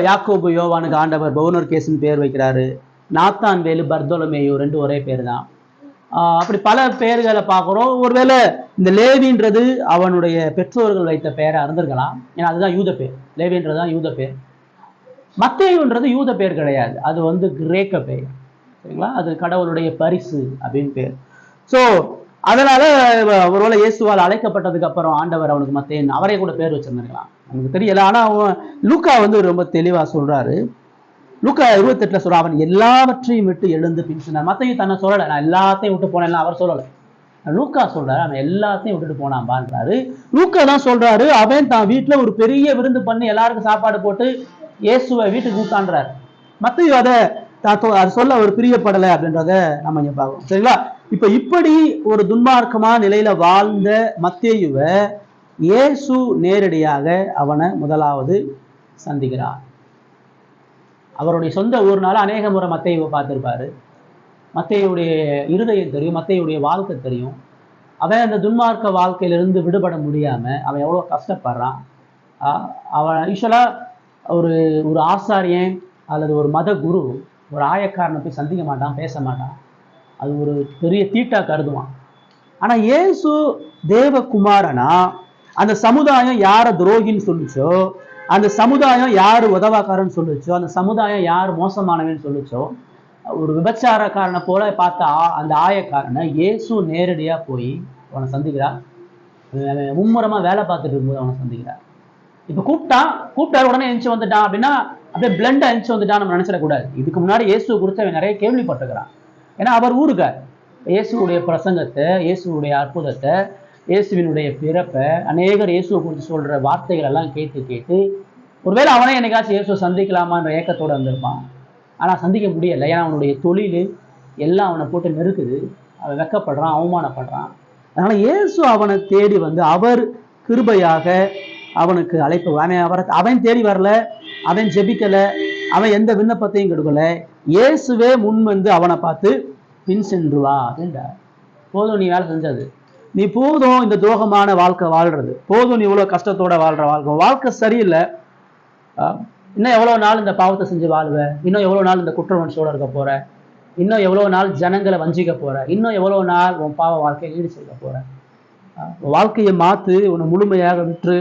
யாக்கோபு, யோவானுக்கு ஆண்டவர் பவுனர்கேஸ்னு பேர் வைக்கிறாரு. நாத்தான் வேலு, பர்தோலமேயு 2 ஒரே பேர் தான். அப்படி பல பெயர்களை பார்க்குறோம். ஒருவேளை இந்த லேவின்றது அவனுடைய பெற்றோர்கள் வைத்த பெயரை இருந்திருக்கலாம். ஏன்னா அதுதான் யூத பேர். லேவின்றது தான் யூத பேர். மத்தேயுன்றது யூத பேர் கிடையாது, அது வந்து கிரேக்க பெயர். சரிங்களா? அது கடவுளுடைய பரிசு அப்படின்னு பேர். ஸோ அதனால ஒருவேளை இயேசுவால் அழைக்கப்பட்டதுக்கு அப்புறம் ஆண்டவர் அவனுக்கு மத்தேயன் அவரே கூட பேர் வச்சிருந்திருக்கலாம், நமக்கு தெரியல. ஆனா லூக்கா வந்து ரொம்ப தெளிவா சொல்றாரு. லூக்கா 28 சொல்றான், அவன் எல்லாவற்றையும் விட்டு எழுந்து பின் சென்றான். மத்தேயு தன்னை சொல்லலை, நான் எல்லாத்தையும் விட்டு போனேன் அவர் சொல்லலை. லூக்கா சொல்றாரு அவன் எல்லாத்தையும் விட்டுட்டு போனான் பான்றாரு. லூக்கா தான் சொல்றாரு அவன் தான் வீட்டுல ஒரு பெரிய விருந்து பண்ணி எல்லாருக்கும் சாப்பாடு போட்டு இயேசுவை வீட்டுக்கு கூட்டான்றாரு. மத்தேயு அதை சொல்ல ஒரு பிரியப்படலை அப்படின்றத நம்ம இங்க பார்க்கணும். சரிங்களா? இப்படி ஒரு துன்மார்க்கமா நிலையில வாழ்ந்த மத்தேயுவை இயேசு நேரடியாக அவனை முதலாவது சந்திக்கிறார். அவருடைய சொந்த ஊர்னால அநேக முறை மத்தேயுவை பார்த்திருப்பாரு. மத்தேயுடைய இருதயம் தெரியும், மத்தேயுடைய வாழ்க்கை தெரியும். அவன் அந்த துன்மார்க்க வாழ்க்கையிலிருந்து விடுபட முடியாம அவன் எவ்வளவு கஷ்டப்படுறான். அவன் யூஸ்வலா ஒரு ஆசாரியன் அல்லது ஒரு மத குரு ஒரு ஆயக்காரனை போய் சந்திக்க மாட்டான், பேச மாட்டான். அது ஒரு பெரிய தீட்டா கருதுவான். ஆனா இயேசு தேவகுமாரனா அந்த சமுதாயம் யார துரோகின்னு சொல்லிச்சோ, அந்த சமுதாயம் யாரு உதவாக்காரன்னு சொல்லிச்சோ, அந்த சமுதாயம் யார் மோசமானவன்னு சொல்லிச்சோ, ஒரு விபச்சாரக்காரனை போல பார்த்த அந்த ஆயக்காரனை இயேசு நேரடியா போய் அவனை சந்திக்கிறார். மும்முரமா வேலை பார்த்துட்டு இருக்கும்போது அவனை சந்திக்கிறார். இப்ப கூப்பிட்டாரு உடனே எந்திச்சு வந்துட்டான் அப்படின்னா அப்படியே பிளண்டா எந்திச்சு வந்துட்டான் நம்ம நினைச்சிடக்கூடாது. இதுக்கு முன்னாடி இயேசு குறித்து அவன் நிறைய கேள்விப்பட்டிருக்கிறான். ஏன்னா அவர் ஊருக்கார். இயேசுடைய பிரசங்கத்தை, இயேசுடைய அற்புதத்தை, இயேசுவினுடைய பிறப்பை, அநேகர் இயேசுவை குறித்து சொல்ற வார்த்தைகள் எல்லாம் கேட்டு ஒருவேளை அவனே என்னைக்காச்சும் இயேசுவை சந்திக்கலாமான்ற ஏக்கத்தோடு வந்திருப்பான். ஆனா சந்திக்க முடியலை. ஏன்னா அவனுடைய தொழில் எல்லாம் அவனை போட்டு நெருக்குது. அவன் வெக்கப்படுறான், அவமானப்படுறான். அதனால இயேசு அவனை தேடி வந்து அவர் கிருபையாக அவனுக்கு அழைப்பு. அவன் தேடி வரல, அவன் ஜெபிக்கல, அவன் எந்த விண்ணப்பத்தையும் கொடுக்கல. இயேசுவே முன் வந்து அவனை பார்த்து பின் சென்று வா அப்படின்றார். போதும் நீ வேலை செஞ்சது, நீ போதும் இந்த துரோகமான வாழ்க்கை வாழ்றது, போதும் நீ இவ்வளவு கஷ்டத்தோட வாழ்ற வாழ்க்கை சரியில்லை. இன்னும் எவ்வளவு நாள் இந்த பாவத்தை செஞ்சு வாழ்வ, இன்னும் எவ்வளவு நாள் இந்த குற்ற உணர்ச்சியோட இருக்க போற, இன்னும் எவ்வளவு நாள் ஜனங்களை வஞ்சிக்க போற, இன்னும் எவ்வளவு நாள் உன் பாவ வாழ்க்கையை ஈடு செய்ய போற. வாழ்க்கையை மாத்து, உன்னை முழுமையாக விற்று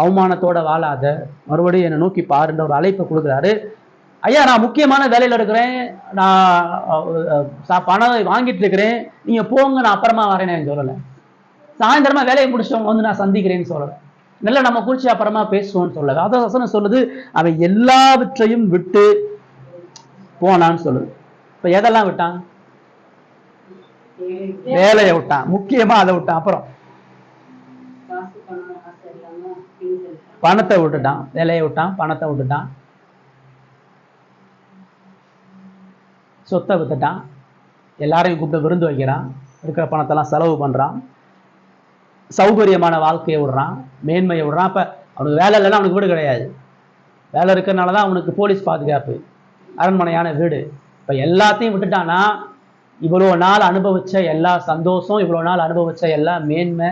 அவமானத்தோட வாழாத, மறுபடியும் என்னை நோக்கி பாருன்ற ஒரு அழைப்பை கொடுக்குறாரு. ஐயா நான் முக்கியமான வேலையில இருக்கிறேன், நான் பணம் வாங்கிட்டு இருக்கிறேன், நீங்க போங்க நான் அப்புறமா வரேன்னு சொல்லலை. சாயந்தரமா வேலையை முடிச்சவங்க வந்து நான் சந்திக்கிறேன்னு சொல்லலை. நல்ல நம்ம குறிச்சு அப்புறமா பேசுவோம்னு சொல்லல. அத வசனம் சொல்லுது அவன் எல்லாவற்றையும் விட்டு போனான்னு சொல்லுது. இப்ப எதெல்லாம் விட்டான்? வேலையை விட்டான், முக்கியமா அதை விட்டான். அப்புறம் பணத்தை விட்டுட்டான், வேலையை விட்டான், பணத்தை விட்டுட்டான், சொத்தை வித்துட்டான், எல்லாரையும் கூப்பிட்டு விருந்து வைக்கிறான், இருக்கிற பணத்தெல்லாம் செலவு பண்றான், சௌகரியமான வாழ்க்கையை விடுறான், மேன்மையை விடுறான். அப்ப அவனுக்கு வேலை இல்லைன்னா அவனுக்கு வீடு கிடையாது. வேலை இருக்கிறனால தான் அவனுக்கு போலீஸ் பாதுகாப்பு, அரண்மனையான வீடு. இப்போ எல்லாத்தையும் விட்டுட்டானா இவ்வளோ நாள் அனுபவிச்ச எல்லா சந்தோஷம், இவ்வளோ நாள் அனுபவிச்ச எல்லா மேன்மை,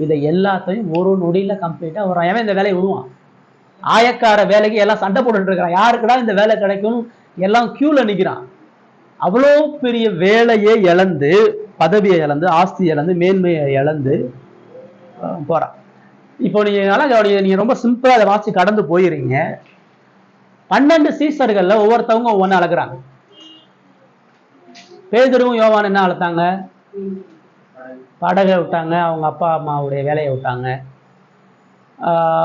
இதை எல்லாத்தையும் ஒரு நொடியில் கம்ப்ளீட்டாக ஒரு அவன் இந்த வேலையை விடுவான். ஆயக்கார வேலைக்கு எல்லாம் சண்டை போட்டுட்டு இருக்கிறான், யாருக்குடா இந்த வேலை கிடைக்கும், எல்லாம் கியூல நிற்கிறான். அவ்வளோ பெரிய வேலையை இழந்து, பதவியை இழந்து, ஆஸ்தி இழந்து, மேன்மையை இழந்து போறான். இப்போ நீங்க ரொம்ப சிம்பிளா அதை வாசி கடந்து போயிருங்க. 12 சீசர்கள்ல ஒவ்வொருத்தவங்க ஒவ்வொன்று அழகுறாங்க. பேதுருவும் யோவான் என்ன அழைத்தாங்க? படகை விட்டாங்க, அவங்க அப்பா அம்மாவுடைய வேலையை விட்டாங்க.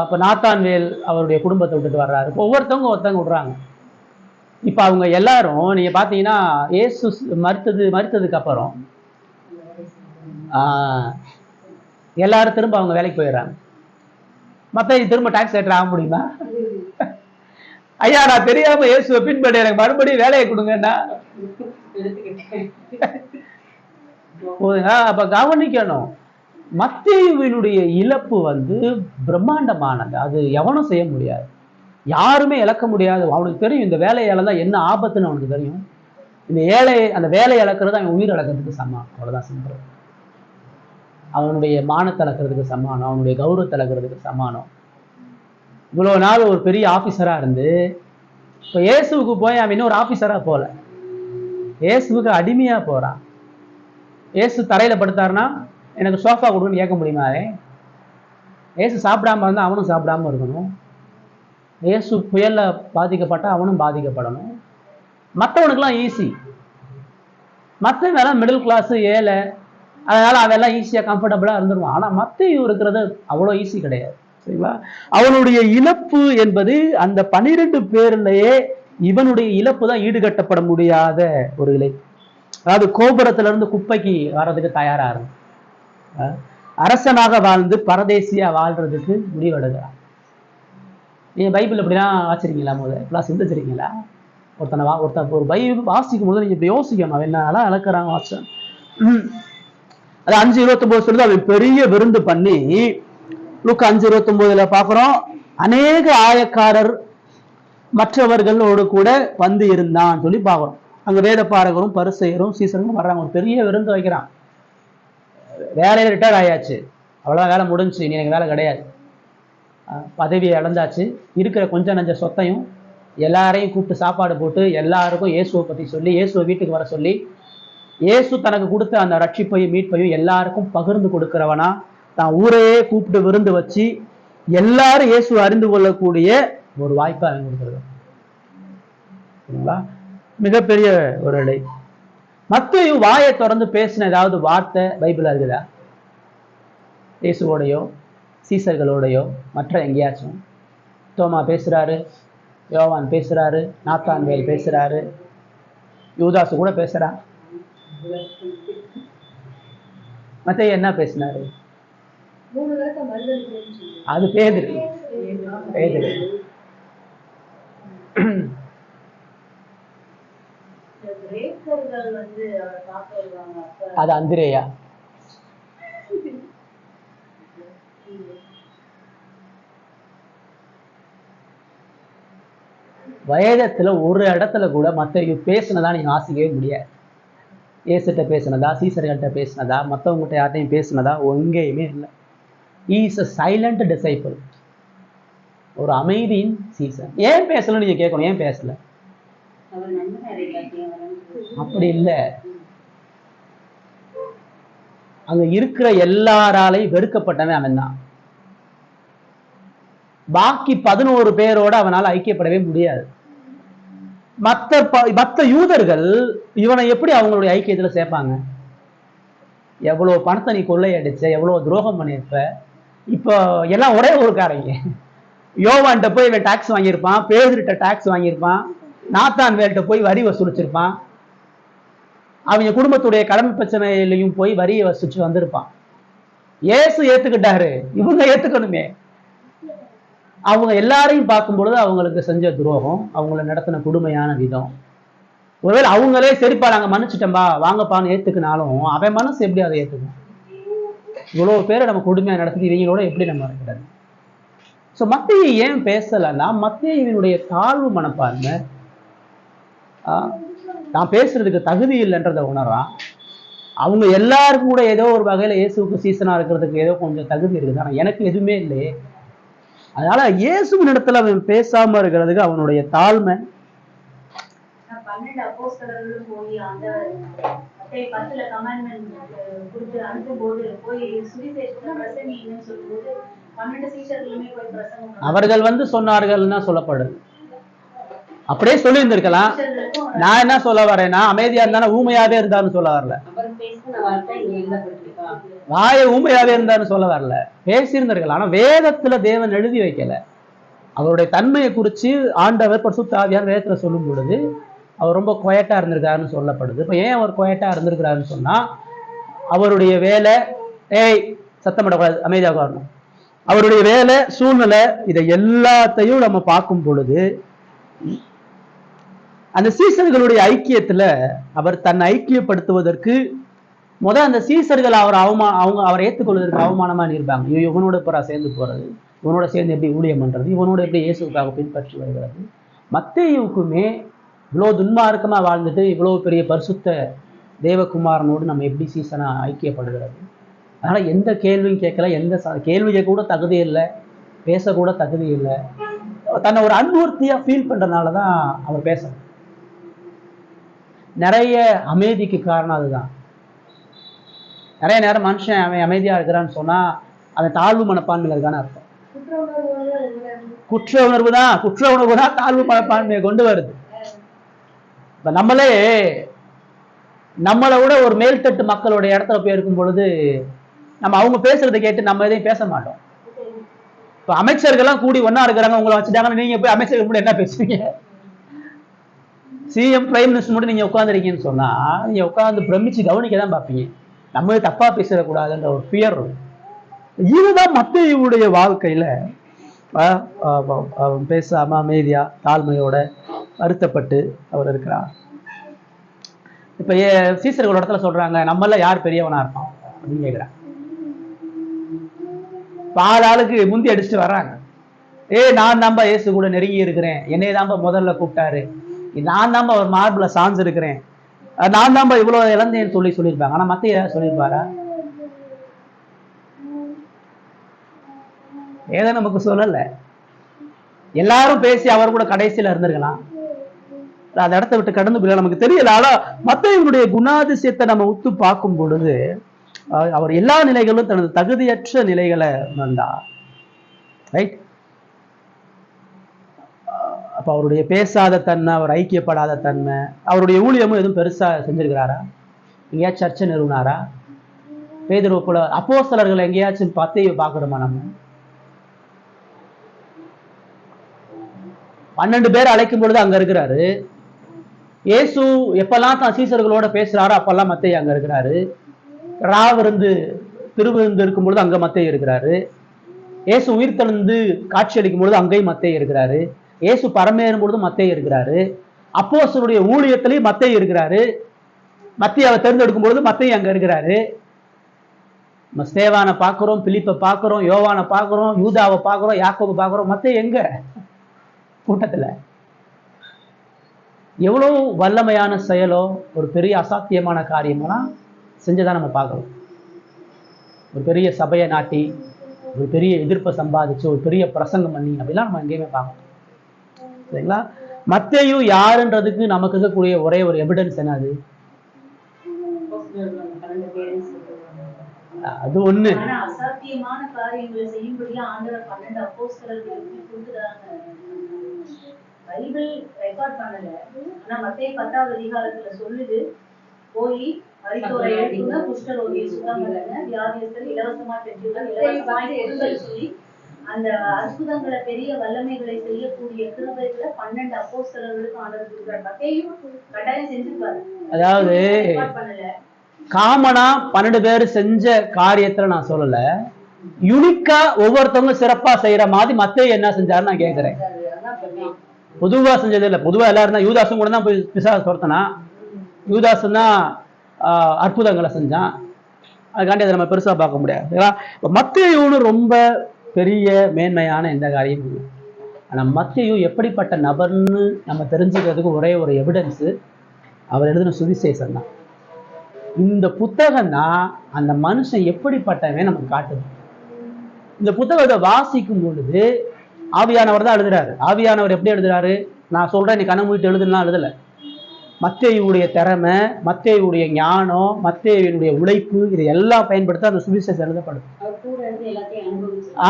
இப்போ நாத்தான்வேல் அவருடைய குடும்பத்தை விட்டுட்டு வர்றாரு. இப்போ ஒவ்வொருத்தவங்க விடுறாங்க. இப்போ அவங்க எல்லாரும் நீங்க பார்த்தீங்கன்னா இயேசு மரித்ததுக்கு அப்புறம் எல்லாரும் திரும்ப அவங்க வேலைக்கு போயிடுறாங்க. மற்ற திரும்ப டாக்ஸ் ரைட்டர் ஆக முடியுமா? ஐயா நான் தெரியாம இயேசுவை பின்பற்றி எனக்கு மறுபடியும் வேலையை கொடுங்கன்னா போதுங்க. அப்ப கவனிக்கணும், மத்தேயுவினுடைய இழப்பு பிரம்மாண்டமானது. அது எவனும் செய்ய முடியாது, யாருமே இழக்க முடியாது. அவனுக்கு தெரியும் இந்த வேலையை இழந்தா என்ன ஆபத்துன்னு அவனுக்கு தெரியும். இந்த அந்த வேலையை இழக்கிறது அவன் உயிர் இழக்கிறதுக்கு சமானம். அவ்வளவுதான் சிம்பிள். அவனுடைய மானத்தை இழக்கிறதுக்கு சமானம், அவனுடைய கௌரவத்தை இழக்கிறதுக்கு சமானம். இவ்வளவு நாள் ஒரு பெரிய ஆபீசரா இருந்து இப்போ இயேசுவுக்கு போய் அவன் இன்னொரு ஆபீசரா போல, இயேசுவுக்கு அடிமையா போறான். இயேசு தரையில படுத்தாருன்னா எனக்கு சோஃபா கொடுன்னு கேட்க முடியுமா? இயேசு சாப்பிடாம இருந்தா அவனும் சாப்பிடாம இருக்கணும். இயேசு புயல்ல பாதிக்கப்பட்டா அவனும் பாதிக்கப்படணும். மற்றவனுக்குலாம் ஈஸி, மற்றவெல்லாம் மிடில் கிளாஸ் ஏழை, அதனால அவெல்லாம் ஈஸியா கம்ஃபர்டபுளா இருந்துருவான். ஆனா மத்தேயு இருக்கிறது அவ்வளோ ஈஸி கிடையாது, சரிங்களா? அவனுடைய இழப்பு என்பது அந்த 12 பேர்லயே இவனுடைய இழப்பு தான் ஈடுகட்டப்பட முடியாத ஒரு இழப்பு. அதாவது கோபுரத்துல இருந்து குப்பைக்கு வர்றதுக்கு தயாரா இருக்கும். அரசனாக வாழ்ந்து பரதேசியா வாழ்றதுக்கு முடிவெடுக்கிறான். நீங்க பைபிள் எப்படிலாம் வாசிக்கிறீங்களா? இப்பெல்லாம் சிந்திச்சிருக்கீங்களா? ஒருத்தன் ஒரு பைபிள் வாசிக்கும் போது நீங்க இப்படி யோசிக்கணும், அவன் என்னெல்லாம் இழக்கிறாங்க வாசன். அது 5:29 சொல்லுது, அவன் பெரிய விருந்து பண்ணி. லூக்கா 5:29 பார்க்கிறோம், அநேக ஆயக்காரர் மற்றவர்களோடு கூட இருந்தான் சொல்லி பார்க்கிறோம். அங்க வேத பாரகரும் பரிசேயரும் சீசரும் வர்றாங்க, ஒரு பெரிய விருந்து வைக்கிறான். வேலையை ரிட்டையர் ஆயாச்சு, அவ்வளவுதான், வேலை முடிஞ்சு, இனி எனக்கு வேலை கிடையாது. பதவியை இழந்தாச்சு. இருக்கிற கொஞ்சம் நஞ்ச சொத்தையும் எல்லாரையும் கூப்பிட்டு சாப்பாடு போட்டு எல்லாருக்கும் இயேசுவை பற்றி சொல்லி, இயேசுவை வீட்டுக்கு வர சொல்லி, இயேசு தனக்கு கொடுத்த அந்த ரட்சிப்பையும் மீட்பையும் எல்லாருக்கும் பகிர்ந்து கொடுக்கிறவனா தான் ஊரையே கூப்பிட்டு விருந்து வச்சு எல்லாரும் இயேசு அறிந்து கொள்ளக்கூடிய ஒரு வாய்ப்பை அவன் கொடுக்குறது. மிகப்பெரிய ஒரு இலை. மத்தேயு வாயை திறந்து பேசின ஏதாவது வார்த்தை பைபிள் இருக்குதா? இயேசுவோடையோ சீசர்களோடையோ மற்ற எங்கேயாச்சும்? தோமா பேசுறாரு, யோவான் பேசுறாரு, நாத்தான்வேல் பேசுறாரு, யூதாசு கூட பேசுறான். மத்தேயு என்ன பேசினாரு? அது பேதுரு. அது அந்திரேயா. வேதத்துல ஒரு இடத்துல கூட மத்தேயு பேசினதா நீங்க வாசிக்கவே முடியாது. இயேசுகிட்ட பேசினதா, சீசர்கள்ட்ட பேசினதா, மற்றவங்ககிட்ட யார்ட்டையும் பேசினதா எங்கேயுமே இல்லை. He is a silent disciple, ஒரு அமைதியின் சீசன். ஏன் பேசல நீங்க கேட்கணும், ஏன் பேசல? அப்படி இல்லை, அங்க இருக்கிற எல்லாராலையும் வெறுக்கப்பட்டவன் அவன் தான். பாக்கி 11 பேரோட அவனால் ஐக்கியப்படவே முடியாது. மற்ற யூதர்கள் இவனை எப்படி அவங்களுடைய ஐக்கியத்துல சேர்ப்பாங்க? எவ்வளவு பணத்தை நீ கொள்ளையடிச்ச, எவ்வளவு துரோகம் பண்ணியிருப்ப. இப்போ எல்லாம் ஒரே ஊருக்காரங்க. யோவான்கிட்ட போய் இவன் டாக்ஸ் வாங்கியிருப்பான், பேதுருட்ட டாக்ஸ் வாங்கியிருப்பான், நாத்தான்வேல்கிட்ட போய் வரி வசூலிச்சிருப்பான், அவங்க குடும்பத்துடைய கடமை பிரச்சனையிலையும் போய் வரியை வசூலிச்சு வந்திருப்பான். இயேசு ஏத்துக்கிட்டாரு, இவங்க ஏத்துக்கணுமே. அவங்க எல்லாரையும் பார்க்கும் பொழுது அவங்களுக்கு செஞ்ச துரோகம், அவங்கள நடத்தின கொடுமையான விதம், ஒருவேளை அவங்களே சரிப்பா நாங்க மன்னிச்சிட்டோம்பா வாங்கப்பான்னு ஏத்துக்கினாலும் அவன் மனசு எப்படி அதை ஏத்துக்கும்? இவ்வளவு பேரை நம்ம கொடுமையா நடத்தி இவங்களோட எப்படி நம்ம இருக்கிறது? ஸோ மத்தேயு ஏன் பேசலைன்னா மத்தேயுவினுடைய தாழ்வு மனப்பான்மை, நான் பேசுறதுக்கு தகுதி இல்லைன்றதை உணரான். அவங்க எல்லாருக்கும் கூட ஏதோ ஒரு வகையில இயேசுக்கு சீசனா இருக்கிறதுக்கு ஏதோ கொஞ்சம் தகுதி இருக்குது, ஆனா எனக்கு எதுவுமே இல்லையே. அதனால இயேசுவின் இடத்துல அவன் பேசாம இருக்கிறதுக்கு அவனுடைய தாழ்மை. 12 அப்போஸ்தலர்களும் போய் அந்த 10 கமாண்ட்மெண்ட் கொடுத்து அனுப்பும்போது போய் சுவிசேஷத்தை பிரசங்கிங்கன்னு சொல்லும்போது 12 சீஷர்களுமே போய் பிரசங்கம் அவர்கள் சொன்னார்கள்னா சொல்லப்படுது. அப்படியே சொல்லி இருந்திருக்கலாம். நான் என்ன சொல்ல வரேன்னா, அமைதியா இருந்தானே ஊமையாவே இருந்தான்னு சொல்ல வரல. வாய ஊமையாவே இருந்தான்னு சொல்ல வரல, பேசியிருந்திருக்கலாம். ஆனா வேதத்துல தேவன் எழுதி வைக்கல. அவருடைய தன்மையை குறிச்சு ஆண்டவர் பரிசுத்த ஆவியார் வேதத்துல சொல்லும் பொழுது அவர் ரொம்ப குவைட்டா இருந்திருக்காருன்னு சொல்லப்படுது. இப்ப ஏன் அவர் குவைட்டா இருந்திருக்கிறாருன்னு சொன்னா, அவருடைய வேலை, சத்தமிடக்கூடாது, அமைதியாக வரணும். அவருடைய வேலை, சூழ்நிலை, இதை எல்லாத்தையும் நம்ம பார்க்கும் பொழுது அந்த சீசர்களுடைய ஐக்கியத்துல அவர் தன்னை ஐக்கியப்படுத்துவதற்கு அந்த சீசர்கள் அவரை ஏற்றுக்கொள்வதற்கு அவமானமா இருப்பாங்க. இவனோட இப்போ சேர்ந்து போறது, இவனோட சேர்ந்து எப்படி ஊழியம் பண்றது, இவனோட எப்படி இயேசுக்காக பின்பற்றி வருகிறது. மத்தேயுவுக்குமே இவ்வளோ துன்மார்க்கமா வாழ்ந்துட்டு இவ்வளோ பெரிய பரிசுத்த தேவகுமாரனோடு நம்ம எப்படி சீசனா ஐக்கியப்படுகிறது? அதனால எந்த கேள்வியும் கேட்கல, எந்த கேள்வியை கூட தகுதி இல்லை, பேசக்கூட தகுதி இல்லை. தன்னை ஒரு அன்வர்த்தியா ஃபீல் பண்றதுனாலதான் அவர் பேசணும். நிறைய அமைதிக்கு காரணம் அதுதான். நிறைய நேரம் மனுஷன் அவன் அமைதியா இருக்கிறான்னு சொன்னா அவன் தாழ்வு மனப்பான்மையில இருக்கான்னு அர்த்தம். குற்ற உணர்வு தான் தாழ்வு மனப்பான்மையை கொண்டு வருது. இப்ப நம்மளை விட ஒரு மேல்தட்டு மக்களுடைய இடத்துல போய் இருக்கும் பொழுது நம்ம அவங்க பேசுறதை கேட்டு நம்ம எதையும் பேச மாட்டோம். இப்ப அமைச்சர்கள்லாம் கூடி ஒன்னா இருக்கிறாங்க, உங்களை வச்சுட்டாங்கன்னு நீங்க போய் அமைச்சர்கள் கூட என்ன பேசுவீங்க? சிஎம் பிரைம் மினிஸ்டர் மட்டும் நீங்க உட்காந்துருக்கீங்கன்னு சொன்னா நீங்க உட்காந்து பிரமிச்சு கவனிக்க தான் பார்ப்பீங்க. நம்ம தப்பா பேசிடக்கூடாதுன்ற ஒரு ஃபியர். இதுதான் மத்தேயுவுடைய வாழ்க்கையில பேசாம அமைதியா தாழ்மையோட வருத்தப்பட்டு அவர் இருக்கிறார். இப்ப சீசர்களோட இடத்துல சொல்றாங்க, நம்மள யார் பெரியவனா இருப்பான் அப்படின்னு கேட்கிறாங்க. ஆளுக்கு முந்தி அடிச்சுட்டு வர்றாங்க. நான் தான்பா இயேசு கூட நெருங்கி இருக்கிறேன், என்னைய தான்பா முதல்ல கூப்பிட்டாரு, நான் தான்பா அவர் மார்புல சார்ந்து இருக்கிறேன், நான் தான்பா இவ்வளவு இழந்தேன்னு சொல்லியிருப்பாங்க. ஆனா மத்தேயு சொல்லியிருப்பாரா? ஏதோ நமக்கு சொல்லல. எல்லாரும் பேசி அவர் கூட கடைசியில இருந்திருக்கலாம், அந்த இடத்த விட்டு கடந்து போயிடலாம், நமக்கு தெரியல. ஆனா மத்தேயுவுடைய குணாதிசயத்தை நம்ம உத்து பார்க்கும் பொழுது அவர் எல்லா நிலைகளும் தனது தகுதியற்ற நிலைகளை வந்தார். ரைட். அப்ப அவருடைய பேசாத தன்மை, அவர் ஐக்கியப்படாத தன்மை, அவருடைய ஊழியமும் எதுவும் பெருசா செஞ்சிருக்கிறாரா? எங்கேயாச்சும் சர்ச்சை நிறுவனாரா? பேதுரு போல அப்போஸ்தலர்கள் எங்கேயாச்சும் மத்தேயு பார்க்கிறோமா? நம்ம 12 பேர் அழைக்கும் பொழுது அங்க இருக்கிறாரு. இயேசு எப்பெல்லாம் தான் சீசர்களோட பேசுறாரோ அப்பெல்லாம் மத்தேயு அங்க இருக்கிறாரு. ராவிருந்து திருவிருந்து இருக்கும் பொழுது அங்க மத்தேயு இருக்கிறாரு. இயேசு உயிர்த்தெழுந்து காட்சி அளிக்கும் பொழுது அங்கேயும் மத்தேயு இருக்கிறாரு. இயேசு பரமேறும் பொழுது மத்தேயு இருக்கிறாரு. அப்போஸ்தலருடைய ஊழியத்திலையும் மத்தேயு இருக்கிறாரு. மத்தேயுவை தேர்ந்தெடுக்கும் பொழுது மத்தேயு அங்க இருக்கிறாரு. ஸ்தேவானை பார்க்கிறோம், பிலிப்பை பார்க்கிறோம், யோவானை பார்க்கிறோம், யூதாவை பார்க்கிறோம், யாக்கோபை பார்க்கிறோம். மத்தேயு எங்க கூட்டத்துல? எவ்வளவு வல்லமையான செயலோ, ஒரு பெரிய அசாத்தியமான காரியமெல்லாம் செஞ்சதான் நம்ம பார்க்கிறோம். ஒரு பெரிய சபையை நாட்டி, ஒரு பெரிய எதிர்ப்பை சம்பாதிச்சு, ஒரு பெரிய பிரசங்கம் பண்ணி அப்படிலாம் நம்ம எங்கேயுமே பார்க்கணும். சரிங்களா? மத்தேயு யாருன்றதுக்கு நமக்கு இருக்கக்கூடிய ஒரே ஒரு எவிடன்ஸ் என்னது? அது ஒண்ணு. அசாத்தியமான காரியங்களை செய்யும்படியா ஆண்டவர் 12 அப்போஸ்தலர்களுக்கு கொடுத்துறாங்க. பைபிள் ரெக்கார்ட் பண்ணல, ஆனா மத்தேயு 10வது அதிகாரத்துல சொல்லுது, போய் மரித்தோரை எழுப்புங்க, குஷ்டரோகியை சுத்தம் பண்ணுங்க, வியாதியஸ்தரை இலவசமா பெற்றுங்க, இலவசமாய் கொடுங்கள் சொல்லி அந்த அற்புதங்களை பெரிய வல்லமைகளை செய்யக்கூடிய கிருபைகளை 12 அப்போஸ்தலர்களுக்கு ஆண்டவர் கொடுக்கிறார். மத்தேயு கட்டாயம் செஞ்சிருப்பாரு. அதாவது காமனா 12 பேர் செஞ்ச காரியத்துல நான் சொல்லல, யுனிக்கா ஒவ்வொருத்தவங்க சிறப்பா செய்யற மாதிரி மத்தேயு என்ன செஞ்சாரு நான் கேட்கிறேன். பொதுவா செஞ்சது இல்லை. பொதுவா எல்லாரும் தான், யூதாசும் கூட தான் போய் பிசாசு துரத்தினா, யூதாசும் தான் அற்புதங்களை செஞ்சான். அதுக்காண்டி அதை நம்ம பெருசா பார்க்க முடியாது. மத்தேயுன்னு ரொம்ப பெரிய மேன்மையான எந்த காரியமும் இல்லை. ஆனால் மத்தேயு எப்படிப்பட்ட நபர்னு நம்ம தெரிஞ்சுக்கிறதுக்கு ஒரே ஒரு எவிடன்ஸு அவர் எழுதின சுவிசேஷம் தான். இந்த புத்தகம் தான் அந்த மனுஷன் எப்படிப்பட்டவன் நமக்கு காட்டுது. இந்த புத்தகத்தை வாசிக்கும் பொழுது ஆவியானவர் தான் எழுதுறாரு. ஆவியானவர் எப்படி எழுதுறாரு? நான் சொல்றேன் நீ கண்ணை மூடிட்டு எழுதுலாம் எழுதலை. மத்தேயுடைய திறமை, மத்தேயுடைய ஞானம், மத்தேயுடைய உழைப்பு, இதை எல்லாம் பயன்படுத்த அந்த சுவிசேஷம் எழுதப்படுது.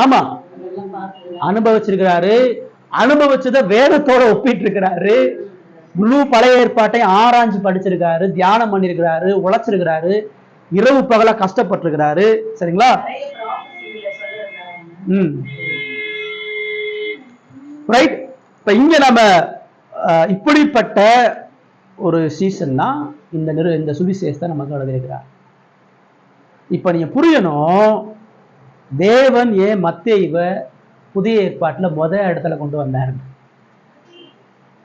ஆமா, அனுபவிச்சிருக்கிறாரு. அனுபவிச்சதை வேதத்தோட ஒப்பிட்டு இருக்கிறாரு. முழு பழைய ஏற்பாட்டை ஆராய்ஞ்சு படிச்சிருக்காரு, தியானம் பண்ணிருக்கிறாரு, உழைச்சிருக்கிறாரு, இரவு பகல கஷ்டப்பட்டிருக்கிறாரு. சரிங்களா? ரைட். இப்ப இங்க நம்ம இப்படிப்பட்ட ஒரு சீசன் தான் இந்த சுவிசேஷத்தை நமக்கு எழுதியிருக்கிறார். இப்ப நீங்க புரியணும், தேவன் ஏன் மத்தேயுவை புதிய ஏற்பாட்டுல இடத்துல கொண்டு வந்தாரு.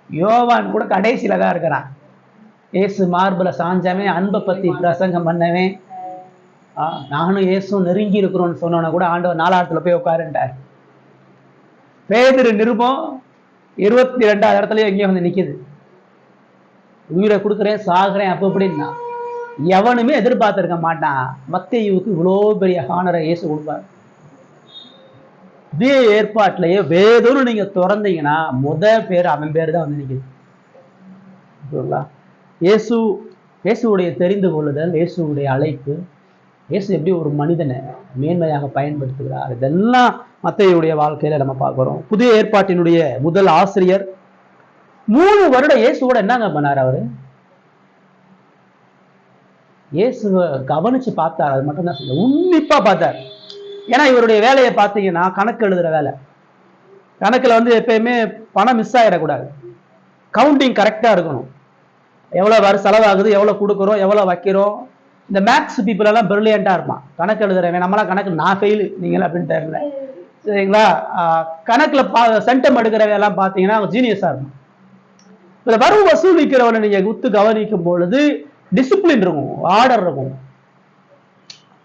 யோவான் கூட கடைசியில தான் இருக்கிறான். ஏசு மார்புல சாஞ்சவன், அன்பை பத்தி பிரசங்கம் பண்ணவன், நானும் ஏசும் நெருங்கி இருக்கிறோம்னு சொன்னோன்னா கூட ஆண்டவர் 4 போய் உட்காருன்ட்டார். பேதுரு நிருபம் 22வது இடத்துல எங்கேயும் வந்து நிக்குது. உயிரை கொடுக்குறேன், சாகுறேன், அப்ப அப்படின்னா எவனுமே எதிர்பார்த்திருக்க மாட்டான் மத்தேயுவுக்கு இவ்வளோ பெரிய ஹானரை இயேசு கொடுப்பார். இதே ஏற்பாட்டிலேயே வேதம்னு நீங்க திறந்தீங்கன்னா பேர் அவன் பேர் தான் வந்து நிக்குது. இயேசுடைய தெரிந்து கொள்ளுதல், இயேசுடைய அழைப்பு, இயேசு எப்படி ஒரு மனிதனை மேன்மையாக பயன்படுத்துகிறார், இதெல்லாம் மத்தேயுடைய வாழ்க்கையில நம்ம பார்க்கிறோம். புதிய ஏற்பாட்டினுடைய முதல் ஆசிரியர் 3 வருடம் இயேசுவோட என்னங்க பண்ணார்? அவரு இயேசுவை கவனிச்சு பார்த்தார். அது மட்டும் தான் சொல்ல, உன்னிப்பா பார்த்தார். ஏன்னா இவருடைய வேலையை பார்த்தீங்கன்னா கணக்கு எழுதுற வேலை. கணக்குல வந்து எப்பயுமே பணம் மிஸ் ஆயிடக்கூடாது. கவுண்டிங் கரெக்டா இருக்கணும். எவ்வளவு செலவாகுது, எவ்வளவு கொடுக்குறோம், எவ்வளவு வைக்கிறோம். இந்த மேக்ஸ் பீப்புள் எல்லாம் பிரில்லியண்டா இருப்பான். கணக்கு எழுதுறவன். நம்மளாம் கணக்கு நான் ஃபெயிலு, நீங்களா அப்படின்னு தெரியல. சரிங்களா? கணக்குல சென்டம் எடுக்கிறவன் எல்லாம் பார்த்தீங்கன்னா ஜீனியஸா இருக்கும். வரும் வசூலிக்கிறவனை நீங்க குத்து கவனிக்கும் பொழுது டிசிப்ளின் இருக்கும், ஆர்டர் இருக்கும்,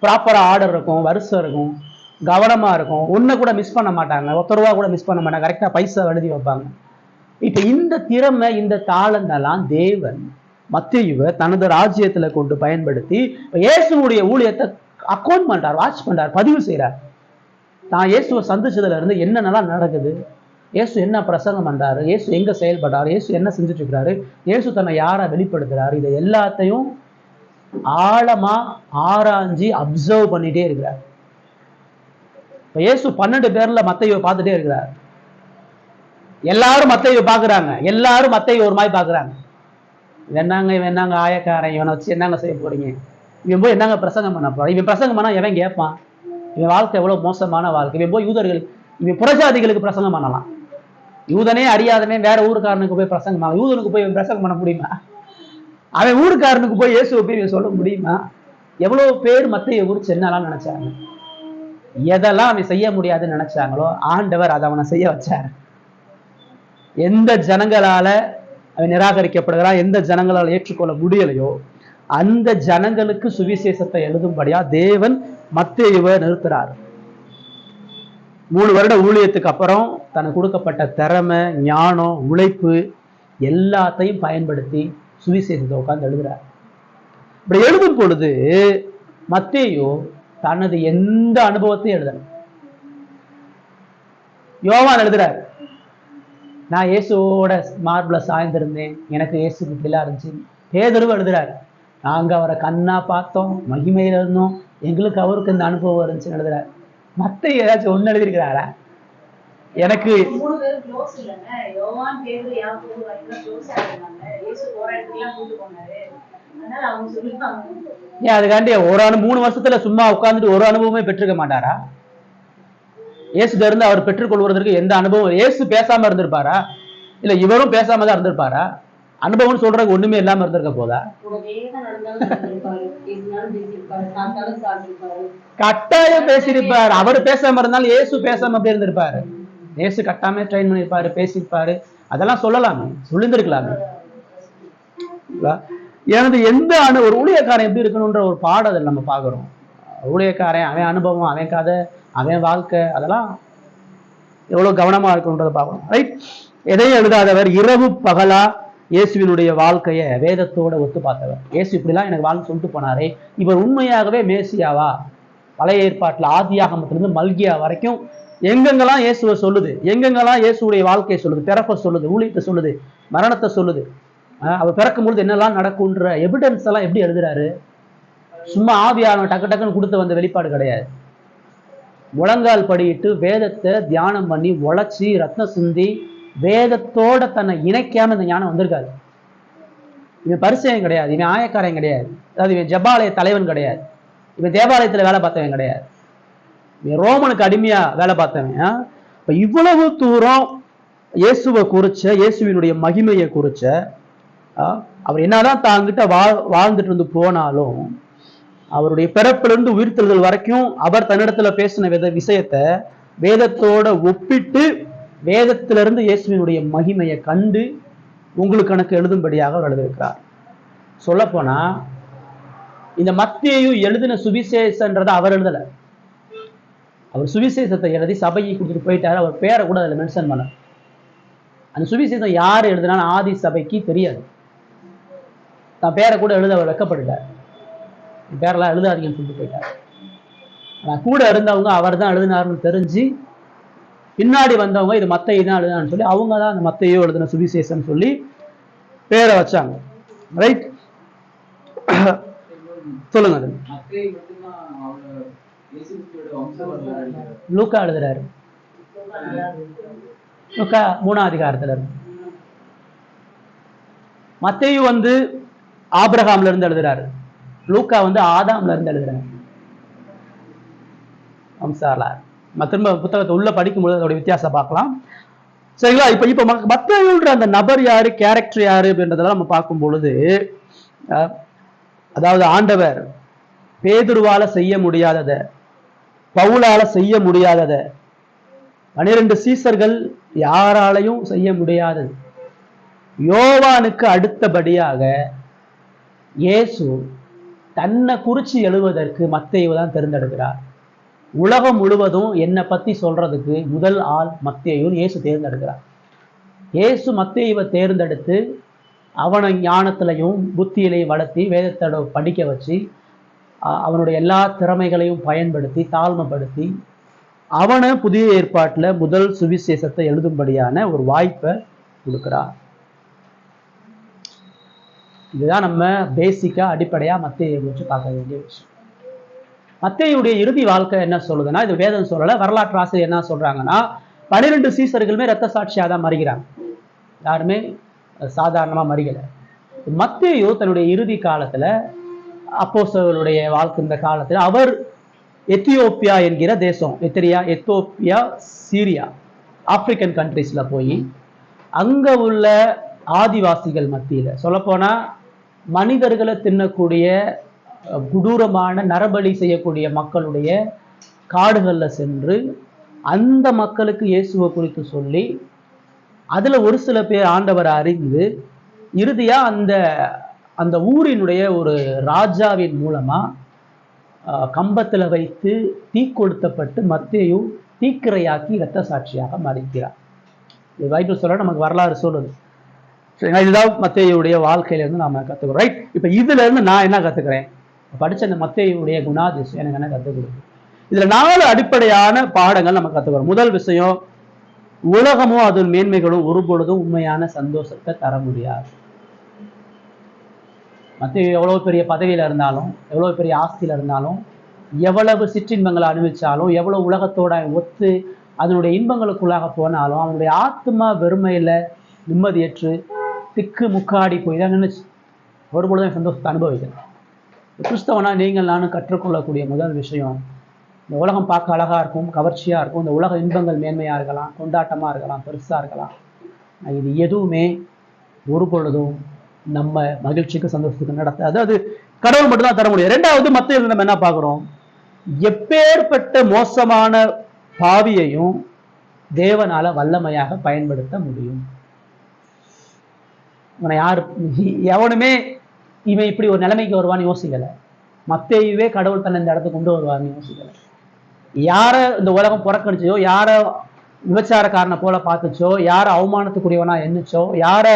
ப்ராப்பரா ஆர்டர் இருக்கும், வருஷம் இருக்கும், கவனமா இருக்கும். ஒன்னு கூட மிஸ் பண்ண மாட்டாங்க, ₹1 கூட மிஸ் பண்ண மாட்டாங்க, கரெக்டா பைசா எழுதி வைப்பாங்க. இப்ப இந்த திறமை, இந்த தாளந்தெல்லாம் தேவன் மத்தேயுவை தனது ராஜ்யத்துல கொண்டு பயன்படுத்தி இயேசுடைய ஊழியத்தை அக்கௌண்ட் பண்றார், வாட்ச் பண்றார், பதிவு செய்யறார். தான் இயேசுவை சந்திச்சதுல இருந்து என்னென்னலாம் நடக்குது, இயேசு என்ன பிரசங்கம் பண்றாரு, இயேசு எங்க செயல்படுறாரு, இயேசு என்ன செஞ்சுட்டு இருக்கிறாரு, இயேசு தன்னை யாரா வெளிப்படுத்துறாரு, இதை எல்லாத்தையும் ஆழமா ஆராய்ஞ்சி அப்சர்வ் பண்ணிட்டே இருக்கிறார். இயேசு 12 பேர்ல மத்தேயுவை பார்த்துட்டே இருக்கிறார். எல்லாரும் மத்தேயுவை பார்க்கறாங்க, எல்லாரும் மத்தேயுவை ஒரு மாதிரி பார்க்கறாங்க. வேணாங்க ஆயக்காரன், இவனை வச்சு என்னங்க செய்ய போறீங்க, இவன் போய் என்னங்க பிரசங்கம் பண்ண போறான், இவன் பிரசங்கம் பண்ணா எவன் கேட்பான், இவன் வாழ்க்கை எவ்வளவு மோசமான வாழ்க்கை, இவன் போய் இவன் புறஜாதிகளுக்கு பிரசங்கம் பண்ணலாம், யூதனே அறியாதவன் வேற ஊருக்காரனுக்கு போய் பிரசங்கம் பண்ணலாம், யூதனுக்கு போய் பிரசங்கம் பண்ண முடியுமா, அவன் ஊருக்காரனுக்கு போய் இயேசுவை போய் சொல்ல முடியுமா? எவ்வளவு பேர் மத்தேயுவை குறிச்சு என்னெல்லாம் நினைச்சாங்க, எதெல்லாம் அவன் செய்ய முடியாதுன்னு நினைச்சாங்களோ ஆண்டவர் அதை அவனை செய்ய வச்சார். எந்த ஜனங்களால அவன் நிராகரிக்கப்படுகிறான், எந்த ஜனங்களால் ஏற்றுக்கொள்ள முடியலையோ அந்த ஜனங்களுக்கு சுவிசேஷத்தை எழுதும்படியா தேவன் மத்தேயுவை நிறுத்துறார். 3 வருட ஊழியத்துக்கு அப்புறம் தனக்கு கொடுக்கப்பட்ட திறமை, ஞானம், உழைப்பு எல்லாத்தையும் பயன்படுத்தி சுவிசேஷத்தை உட்கார்ந்து எழுதுறார். இப்படி எழுதும் பொழுது மத்தேயு தனது எந்த அனுபவத்தையும் எழுதல. யோவான் எழுதுறார், நான் இயேசுவோட மார்புல சாய்ந்திருந்தேன், எனக்கு இயேசு கிட்டலாம் இருந்துச்சு. பேதுரு எழுதுறார், நாங்க அவரை கண்ணா பார்த்தோம், மகிமையில இருந்தோம், எங்களுக்கு அவருக்கு இந்த அனுபவம் இருந்துச்சுன்னு எழுதுறாரு. மத்தேயு ஏதாச்சும் ஒண்ணு எழுதியிருக்கிறாரா? எனக்கு 3 பேரும் க்ளோஸ் இல்லங்க. யோவான், பேதுரு, யாக்கோபு வரைக்கும் க்ளோஸா இருந்தாங்க. இயேசு போற இடத்துக்குலாம் கூட்டி போனாரு. அதனால அவங்க சொல்லிப்பாங்க. ஏன் அதுக்காண்டி 3 வருஷத்துல சும்மா உட்கார்ந்துட்டு ஒரு அனுபவமே பெற்றுக்க மாட்டாரா? இயேசுல இருந்து அவர் பெற்றுக்கொள்வதற்கு எந்த அனுபவம், இயேசு பேசாம இருந்திருப்பாரா, இல்ல இவரும் பேசாம தான் இருந்திருப்பாரா? அனுபவம் சொல்றதுக்கு ஒண்ணுமே இல்லாம இருந்திருக்க போதா? கட்டாயம் பேசியிருப்பாரு. அவர் பேசாம இருந்தாலும் இயேசு பேசாம அப்படி இருந்திருப்பாரு. இயேசு கட்டாமே ட்ரெயின் பண்ணிருப்பாரு, பேசியிருப்பாரு, அதெல்லாம் சொல்லலாமே, சொல்லியிருந்திருக்கலாமே. எனது எந்த ஒரு ஊழியக்காரன் எப்படி இருக்கணும்ன்ற ஒரு பாடம் அதில் நம்ம பார்க்குறோம். ஊழியக்காரன் அவன் அனுபவம், அவன் கதை, அவன் வாழ்க்கை, அதெல்லாம் எவ்வளவு கவனமா இருக்கணுன்றதை பார்க்கணும். ரைட். எதையும் எழுதாதவர், இரவு பகலா இயேசுவினுடைய வாழ்க்கையை வேதத்தோட ஒத்து பார்த்தவர். இயேசு இப்படிலாம் எனக்கு வாழ்ந்து சொல்லிட்டு போனாரே, இவர் உண்மையாகவே மேசியாவா? பழைய ஏற்பாட்டில் ஆதியாகமத்திலிருந்து மல்கியா வரைக்கும் எங்கெங்கெல்லாம் இயேசுவை சொல்லுது, எங்கெங்கெல்லாம் இயேசுடைய வாழ்க்கையை சொல்லுது, பிறப்பை சொல்லுது, ஊழியத்தை சொல்லுது, மரணத்தை சொல்லுது, அவர் பிறக்கும் பொழுது என்னெல்லாம் நடக்கும்ன்ற எவிடன்ஸ் எல்லாம் எப்படி எழுதுறாரு? சும்மா ஆவியானவன் டக்கு டக்குன்னு கொடுத்து வந்த வெளிப்பாடு கிடையாது. முழங்கால் படியிட்டு வேதத்தை தியானம் பண்ணி உழைச்சி ரத்ன சிந்தி வேதத்தோட தன்னை இணைக்காம இந்த ஞானம் வந்திருக்காது. இவன் பரிசேயன் கிடையாது, இவன் ஆயக்காரன் கிடையாது, அதாவது இவன் ஜபாலய தலைவன் கிடையாது, இவன் தேவாலயத்துல வேலை பார்த்தவன் கிடையாது, இவன் ரோமனுக்கு அடிமையா வேலை பார்த்தவன். இப்ப இவ்வளவு தூரம் இயேசுவை குறிச்ச, இயேசுவினுடைய மகிமையை குறிச்ச, அவர் என்னதான் தாங்கிட்ட வாழ்ந்துட்டு இருந்து போனாலும் அவருடைய பிறப்பிலிருந்து உயிர்த்தெழுதல் வரைக்கும் அவர் தன்னிடத்துல பேசின விஷயத்தை வேதத்தோட ஒப்பிட்டு வேதத்திலிருந்து இயேசுவினுடைய மகிமையை கண்டு உங்களுக்கு கணக்கு எழுதும்படியாக அவர் எழுதியிருக்கிறார். சொல்ல போனா இந்த மத்தேயு எழுதின சுவிசேஷன்றதை அவர் எழுதல. அவர் சுவிசேஷத்தை எழுதி சபையை கொடுத்துட்டு போயிட்டாரு. அவர் பேரை கூட அதில் மென்ஷன் பண்ண. அந்த சுவிசேஷம் யார் எழுதினாலும் ஆதி சபைக்கு தெரியாது. தான் பேரை கூட எழுத அவர் வெக்கப்பட்டுட்டார். பேரெல்லாம் எழுதாதீங்கன்னு சொல்லிட்டு போயிட்டார். ஆனால் கூட இருந்தவங்க அவர் தான் எழுதினாருன்னு தெரிஞ்சு பின்னாடி வந்தவங்க இது மத்தேயு தான் எழுதினான்னு சொல்லி அவங்க தான் அந்த மத்தேயு எழுதின சுவிசேஷம் சொல்லி பேரை வச்சாங்க. ரைட். சொல்லுங்க. அது லூக்கா எழுதுறாரு. லூக்கா 3ஆம் அதிகாரத்துல இருந்து. மத்தேயு ஆபிரகாம்ல இருந்து எழுதுறாரு. லூக்கா ஆதாம்ல இருந்து எழுதுறாரு. திரும்ப புத்தகத்தை உள்ள படிக்கும்போது அதோட வித்தியாசம் பார்க்கலாம். சரிங்களா? இப்ப மத்தேயுன்ற அந்த நபர் யாரு, கேரக்டர் யாரு அப்படின்றதெல்லாம் நம்ம பார்க்கும் பொழுது, அதாவது ஆண்டவர் பேதுருவால செய்ய முடியாதத, பவுலால செய்ய முடியாதத, 12 சீசர்கள் யாராலையும் செய்ய முடியாதது, யோவானுக்கு அடுத்தபடியாக இயேசு தன்னை குறிச்சு எழுவதற்கு மத்தேயு தான் தேர்ந்தெடுக்கிறார். உலகம் முழுவதும் என்னை பத்தி சொல்றதுக்கு முதல் ஆள் மத்தேயுன்னு இயேசு தேர்ந்தெடுக்கிறார். இயேசு மத்தேயுவை தேர்ந்தெடுத்து அவனை ஞானத்திலையும் புத்தியிலையும் வளர்த்தி வேதத்தோட படிக்க வச்சு அவனுடைய எல்லா திறமைகளையும் பயன்படுத்தி தாழ்மைப்படுத்தி அவனை புதிய ஏற்பாட்டில் முதல் சுவிசேஷத்தை எழுதும்படியான ஒரு வாய்ப்பை கொடுக்கிறார். இதுதான் நம்ம பேசிக்கா அடிப்படையா மத்தேயுவை வச்சு பார்க்க வேண்டிய விஷயம். மத்தேயுடைய இறுதி வாழ்க்கை என்ன சொல்லுதுன்னா, இது வேதம் சொல்லல, வரலாற்று ஆசிரியர் என்ன சொல்றாங்கன்னா, 12 சீசர்களுமே இரத்த சாட்சியாக தான் மறிக்கிறாங்க. யாருமே சாதாரணமா மறிக்கல. மத்தேயு தன்னுடைய இறுதி காலத்துல அப்போஸ்தலர்களுடைய வாழ்க்கின்ற காலத்துல அவர் எத்தியோப்பியா என்கிற தேசம், எத்தியோப்பியா, சீரியா, ஆப்பிரிக்கன் கண்ட்ரிஸ்ல போய் அங்க உள்ள ஆதிவாசிகள் மத்தியில, சொல்லப்போனா மனிதர்களை தின்னக்கூடிய கொடூரமான நரபலி செய்யக்கூடிய மக்களுடைய காடுகள்ல சென்று அந்த மக்களுக்கு இயேசுவை குறித்து சொல்லி அதுல ஒரு சில பேர் ஆண்டவரை அறிந்து இறுதியா அந்த ஊரினுடைய ஒரு ராஜாவின் மூலமா கம்பத்துல வைத்து தீக்கொளுத்தப்பட்டு மத்தேயு தீக்கிரையாக்கி இரத்த சாட்சியாக மறிக்கிறார். இது பைபிள் சொல்ல நமக்கு வரலாறு சொல்லுது. சரிங்களா? இதுதான் மத்தேயுடைய வாழ்க்கையில இருந்து நாம கத்துக்கிறோம். ரைட். இப்ப இதுல இருந்து நான் என்ன கத்துக்கிறேன்? படிச்ச அந்த மத்தேயுடைய குணாதிசயம் எனக்கு என்ன கற்றுக் கொடுக்குது? இதுல 4 அடிப்படையான பாடங்கள் நம்ம கத்துக்கிறோம். முதல் விஷயம், உலகமும் அதன் மேன்மைகளும் ஒருபொழுதும் உண்மையான சந்தோஷத்தை தர முடியாது. மத்தேயு எவ்வளவு பெரிய பதவியில இருந்தாலும், எவ்வளவு பெரிய ஆஸ்தியில இருந்தாலும், எவ்வளவு சிற்றின்பங்களை அனுபவிச்சாலும், எவ்வளவு உலகத்தோட ஒத்து அதனுடைய இன்பங்களுக்குள்ளாக போனாலும் அவனுடைய ஆத்மா வெறுமையில நிம்மதியற்று திக்கு முக்காடி போய் தான் நினைச்சு ஒருபொழுதும் சந்தோஷத்தை அனுபவிக்கிறேன். கிறிஸ்தவனா நீங்கள் நானும் கற்றுக்கொள்ளக்கூடிய முதல் விஷயம், இந்த உலகம் பார்க்க அழகா இருக்கும், கவர்ச்சியா இருக்கும், இந்த உலக இன்பங்கள் மேன்மையா இருக்கலாம், கொண்டாட்டமா இருக்கலாம், பெருசா இருக்கலாம், இது எதுவுமே ஒரு பொழுதும் நம்ம மகிழ்ச்சிக்கு சந்தோஷத்துக்கு நடத்த, அதாவது கடவுள் மட்டும்தான் தர முடியும். 2வது மத்தேயுல நம்ம என்ன பார்க்கிறோம்? எப்பேற்பட்ட மோசமான பாவியையும் தேவனால வல்லமையாக பயன்படுத்த முடியும். எவனுமே இவன் இப்படி ஒரு நிலைமைக்கு வருவான்னு யோசிக்கல. மத்தேயுவே கடவுள் தன்னை இந்த இடத்துக்கு கொண்டு வருவான்னு யோசிக்கல. யார இந்த உலகம் புறக்கணிச்சதோ, யார விபச்சாரக்காரனை போல பார்த்துச்சோ, யாரை அவமானத்துக்குரியவனா எண்ணிச்சோ, யாரை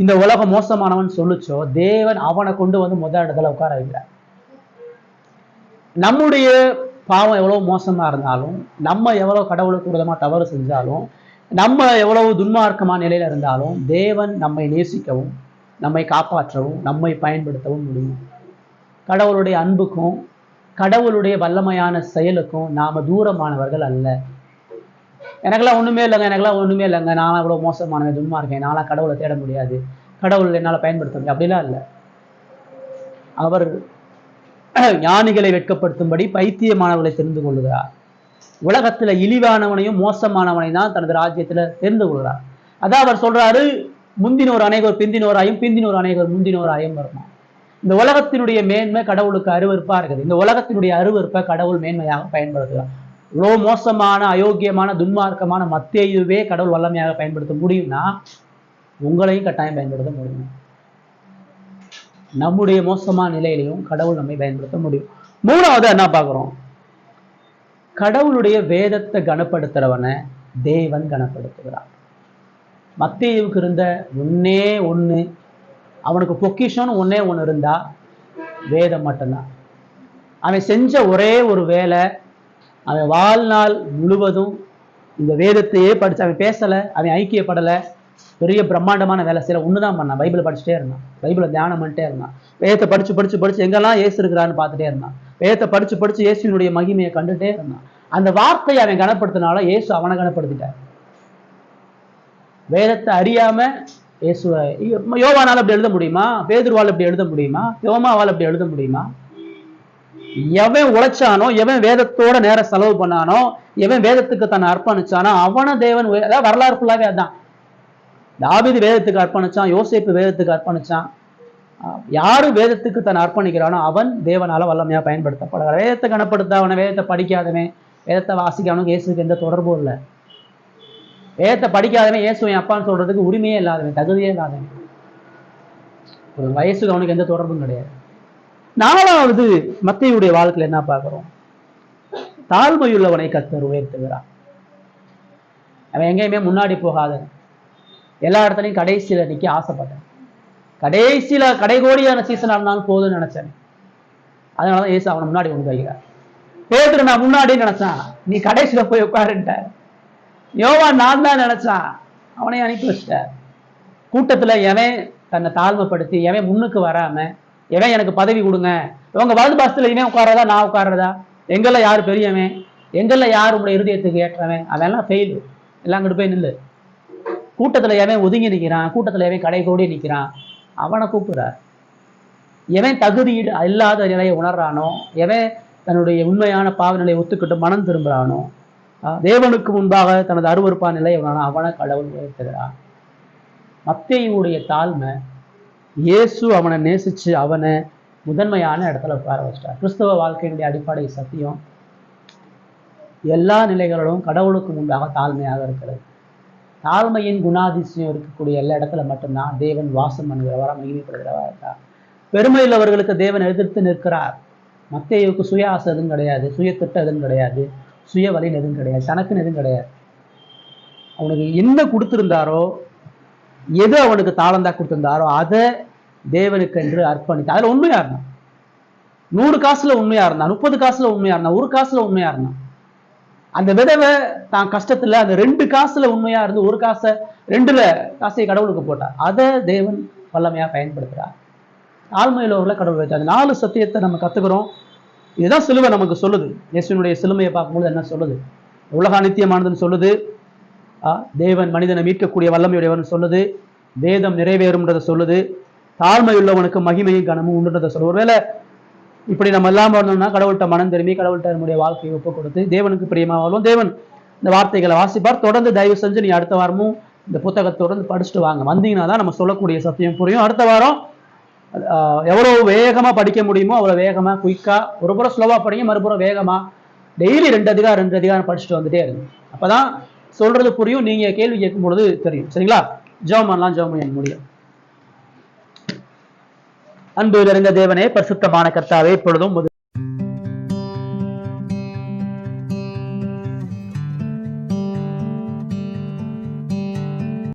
இந்த உலகம் மோசமானவன் சொல்லுச்சோ, தேவன் அவனை கொண்டு வந்து முதல் இடத்துல உட்கார வைக்கிறார். நம்முடைய பாவம் எவ்வளவு மோசமா இருந்தாலும், நம்ம எவ்வளவு கடவுளுக்கு விரோதமா தவறு செஞ்சாலும், நம்ம எவ்வளவு துன்மார்க்கமான நிலையில இருந்தாலும், தேவன் நம்மை நேசிக்கவும் நம்மை காப்பாற்றவும் நம்மை பயன்படுத்தவும் முடியும். கடவுளுடைய அன்புக்கும் கடவுளுடைய வல்லமையான செயலுக்கும் நாம தூரமானவர்கள் அல்ல. எனக்கெல்லாம் ஒண்ணுமே இல்லைங்க, நான் அவ்வளவு மோசமானவன், துன்மார்க்கேன், நான்லாம் கடவுளை தேட முடியாது, கடவுள் என்னால் பயன்படுத்த முடியாது, அப்படிலாம் இல்லை. அவர் ஞானிகளை வெட்கப்படுத்தும்படி பைத்தியமானவர்களை தெரிந்து கொள்கிறார். உலகத்துல இழிவானவனையும் மோசமானவனையும் தான் தனது ராஜ்யத்துல தெரிந்து கொள்கிறார். அதான் அவர் சொல்றாரு, முந்தினோர் அனைவர் பிந்தினோராயும் பிந்தினோர் அனைவர் முந்தினோராயும் வருமா. இந்த உலகத்தினுடைய மேன்மை கடவுளுக்கு அருவருப்பா இருக்குது. இந்த உலகத்தினுடைய அருவருப்பை கடவுள் மேன்மையாக பயன்படுத்துகிறார். இவ்வளோ மோசமான அயோக்கியமான துன்மார்க்கமான மத்தேயுவே கடவுள் வல்லமையாக பயன்படுத்த முடியும்னா உங்களையும் கட்டாயம் பயன்படுத்த முடியும். நம்முடைய மோசமான நிலையிலையும் கடவுள் நம்மை பயன்படுத்த முடியும். மூணாவது என்ன பார்க்கிறோம்? கடவுளுடைய வேதத்தை கனப்படுத்துறவனை தேவன் கனப்படுத்துகிறார். மத்தேயுவுக்கு இருந்த ஒன்னே ஒண்ணு, அவனுக்கு பொக்கிஷம்னு ஒன்னே ஒண்ணு இருந்தா வேதம் மட்டும்தான். அவன் செஞ்ச ஒரே ஒரு வேலை, அவன் வாழ்நாள் முழுவதும் இந்த வேதத்தையே படிச்சு, அவன் பேசலை, அவன் ஐக்கியப்படலை, பெரிய பிரம்மாண்டமான வேலை செய்யல, ஒண்ணுதான் பண்ணான். பைபிளை படிச்சுட்டே இருந்தான், பைபிளை தியானம் பண்ணிட்டே இருந்தான், வேதத்தை படிச்சு படிச்சு படிச்சு எங்கெல்லாம் இயேசு இருக்கிறான்னு பார்த்துட்டே இருந்தான், வேதத்தை படிச்சு படிச்சு இயேசுனுடைய மகிமையை கண்டுட்டே இருந்தான். அந்த வார்த்தையை அவன் கனப்படுத்தினால இயேசு அவனை கனப்படுத்திட்டார். வேதத்தை அறியாம இயேசுவை யோவானால் அப்படி எழுத முடியுமா? பேதுருவால் அப்படி எழுத முடியுமா? யோமாவால் அப்படி எழுத முடியுமா? எவன் உழைச்சானோ, எவன் வேதத்தோட நேரம் செலவு பண்ணானோ, எவன் வேதத்துக்கு தன்னை அர்ப்பணிச்சானோ அவன தேவன். அதாவது வரலாறு ஃபுல்லாவே அதான். தாவீது வேதத்துக்கு அர்ப்பணிச்சான், யோசேப்பு வேதத்துக்கு அர்ப்பணிச்சான். யாரு வேதத்துக்கு தன்னை அர்ப்பணிக்கிறானோ அவன் தேவனால வல்லமையா பயன்படுத்தப்படுகிறார். வேதத்தை கனப்படுத்தாதவன, வேதத்தை படிக்காதவன், வேதத்தை வாசிக்காதவனுக்கு இயேசுக்கு எந்த தொடர்பும் இல்லை. வேதத்தை படிக்காதவன் இயேசுவை அப்பான்னு சொல்றதுக்கு உரிமையே இல்லாதவன், தகுதியே இல்லாதவன். ஒரு வயசுக்கு அவனுக்கு எந்த தொடர்பும் கிடையாது. நாலாவது மத்தேயுடைய வாழ்க்கையில என்ன பார்க்கிறோம்? தாழ்மையுள்ளவனை கர்த்தர் உயர்த்துகிறார். அவன் எங்கேயுமே முன்னாடி போகாத, எல்லா இடத்துலையும் கடைசியில நிக்க ஆசைப்பட்டேன், கடைசியில கடைகோடியான சீசனா இருந்தாலும் போதும்னு நினைச்சேன். அதனாலதான் இயேசு அவனை முன்னாடி கொண்டு வைக்கிறார். பேதுரு நான் முன்னாடி நினைச்சான், நீ கடைசியில போய் உட்காருன்ட்ட. யோவான் நான் தான் நினைச்சான், அவனையும் அனுப்பி வச்சிட்ட. கூட்டத்துல எவன் தன்னை தாழ்மைப்படுத்தி, எவன் முன்னுக்கு வராம, எவன் எனக்கு பதவி கொடுங்க, இவங்க வலது பாசத்துல இவன் உட்காரதா நான் உட்காரதா, எங்கெல்ல யாரு பெரியவன், எங்கெல்ல யார் உங்களுடைய இருதயத்துக்கு ஏற்றவன், அதெல்லாம் ஃபெயிலு, எல்லாம் அங்கிட்டு போய் நில்லு. கூட்டத்துல எவன் ஒதுங்கி நிற்கிறான், கூட்டத்துல எவன் கடை கோடி நிற்கிறான், அவனை கூப்பிடுறார். எவன் தகுதி இல்லாத நிலையை உணர்றானோ, எவன் தன்னுடைய உண்மையான பாவ நிலையை ஒத்துக்கிட்டு மனம் திரும்புறானோ, தேவனுக்கு முன்பாக தனது அருவருப்பான நிலையை அவனை கடவுள் உயர்த்துகிறான். மத்தேயுடைய தாழ்மை, இயேசு அவனை நேசிச்சு அவனை முதன்மையான இடத்துல உட்கார வச்சிட்டார். கிறிஸ்தவ வாழ்க்கையினுடைய அடிப்படை சத்தியம் எல்லா நிலைகளிலும் கடவுளுக்கு முன்பாக தாழ்மையாக இருக்கிறது. தாழ்மையின் குணாதிசயம் இருக்கக்கூடிய எல்லா இடத்துல மட்டும்தான் தேவன் வாசம் பண்ணுகிறவரா, மகிமைப்படுகிறவரா இருக்கார். பெருமையுள்ளவர்களுக்கு தேவன் எதிர்த்து நிற்கிறார். மத்தேயுவுக்கு சுய ஆசை எதுவும் கிடையாது, சுய திட்டம் எதுவும் கிடையாது, சுய வலின் எதுவும் கிடையாது, தனக்குன்னு எதுவும் கிடையாது. அவனுக்கு என்ன கொடுத்திருந்தாரோ, எது அவனுக்கு தாளந்தா கொடுத்திருந்தாரோ அதை தேவனுக்கு என்று அர்ப்பணித்து அதுல உண்மையா இருந்தான். 100 காசுல உண்மையா இருந்தான், 30 காசுல உண்மையா இருந்தான், 1 காசுல உண்மையா இருந்தான். அந்த விதவை தான் கஷ்டத்துல அந்த 2 காசுல உண்மையா இருந்து 1 காசை 2 காசை கடவுளுக்கு போட்டார். அதை தேவன் வல்லமையா பயன்படுத்துறார். தாழ்மையில் உள்ள கடவுள் வைத்தார். 4 சத்தியத்தை நம்ம கத்துக்கிறோம். இதுதான் சிலுவை நமக்கு சொல்லுது. இயேசுவினுடைய சிலுமையை பார்க்கும்போது என்ன சொல்லுது? உலக அநித்தியமானதுன்னு சொல்லுது, தேவன் மனிதனை மீட்கக்கூடிய வல்லமையுடையவன் சொல்லுது, வேதம் நிறைவேறும்ன்றதை சொல்லுது, தாழ்மை உள்ளவனுக்கு மகிமையும் கனமும் உண்டுன்றதை சொல்லுது. ஒருவேளை இப்படி நம்ம இல்லாமல் இருந்தோம்னா கடவுள்கிட்ட மனம் திரும்பி கடவுள்கிட்ட நம்முடைய வாழ்க்கையை ஒப்பு கொடுத்து தேவனுக்கு பிரியமாகவும் தேவன் இந்த வார்த்தைகளை வாசிப்பார். தொடர்ந்து தயவு செஞ்சு நீ அடுத்த வாரமும் இந்த புத்தகத்தை தொடர்ந்து படிச்சுட்டு வாங்க. வந்தீங்கன்னா தான் நம்ம சொல்லக்கூடிய சத்தியம் புரியும். அடுத்த வாரம் எவ்வளோ வேகமா படிக்க முடியுமோ அவ்வளோ வேகமா குயிக்கா, ஒரு புறம் ஸ்லோவா படிங்க, மறுபுறம் வேகமா டெய்லி 2 அதிகாரம் படிச்சுட்டு வந்துட்டே இருங்க. அப்பதான் சொல்றது புரியும், நீங்க கேள்வி கேட்கும் பொழுது தெரியும். சரிங்களா? ஜெபம் பண்ணலாம். ஜெபம் பண்ண முடியும். அன்பு நிறைந்த தேவனே, பரிசுத்தமான கர்த்தாவே, இப்பொழுதும்